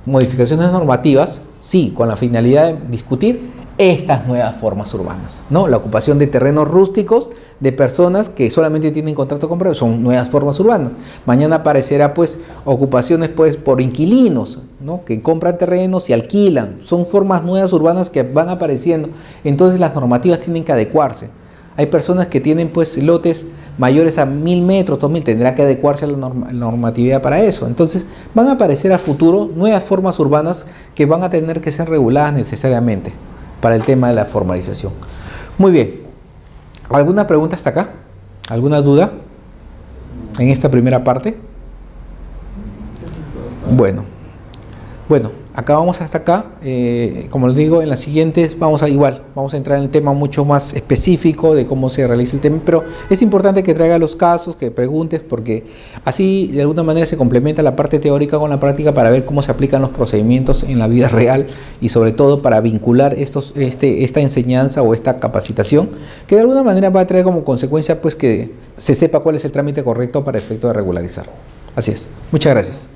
modificaciones normativas, sí, con la finalidad de discutir estas nuevas formas urbanas, ¿no? La ocupación de terrenos rústicos de personas que solamente tienen contrato con previo, son nuevas formas urbanas. Mañana aparecerá pues ocupaciones pues por inquilinos, ¿no? Que compran terrenos y alquilan. Son formas nuevas urbanas que van apareciendo. Entonces las normativas tienen que adecuarse. Hay personas que tienen pues lotes mayores a 1000 metros, 2000, tendrá que adecuarse a la normatividad para eso. Entonces van a aparecer a futuro nuevas formas urbanas que van a tener que ser reguladas necesariamente para el tema de la formalización. Muy bien. ¿Alguna pregunta hasta acá? ¿Alguna duda en esta primera parte? Bueno, acá vamos hasta acá. Como les digo, en las siguientes vamos a entrar en el tema mucho más específico de cómo se realiza el tema, pero es importante que traiga los casos, que preguntes, porque así de alguna manera se complementa la parte teórica con la práctica para ver cómo se aplican los procedimientos en la vida real y sobre todo para vincular esta enseñanza o esta capacitación, que de alguna manera va a traer como consecuencia pues que se sepa cuál es el trámite correcto para efecto de regularizar. Así es. Muchas gracias.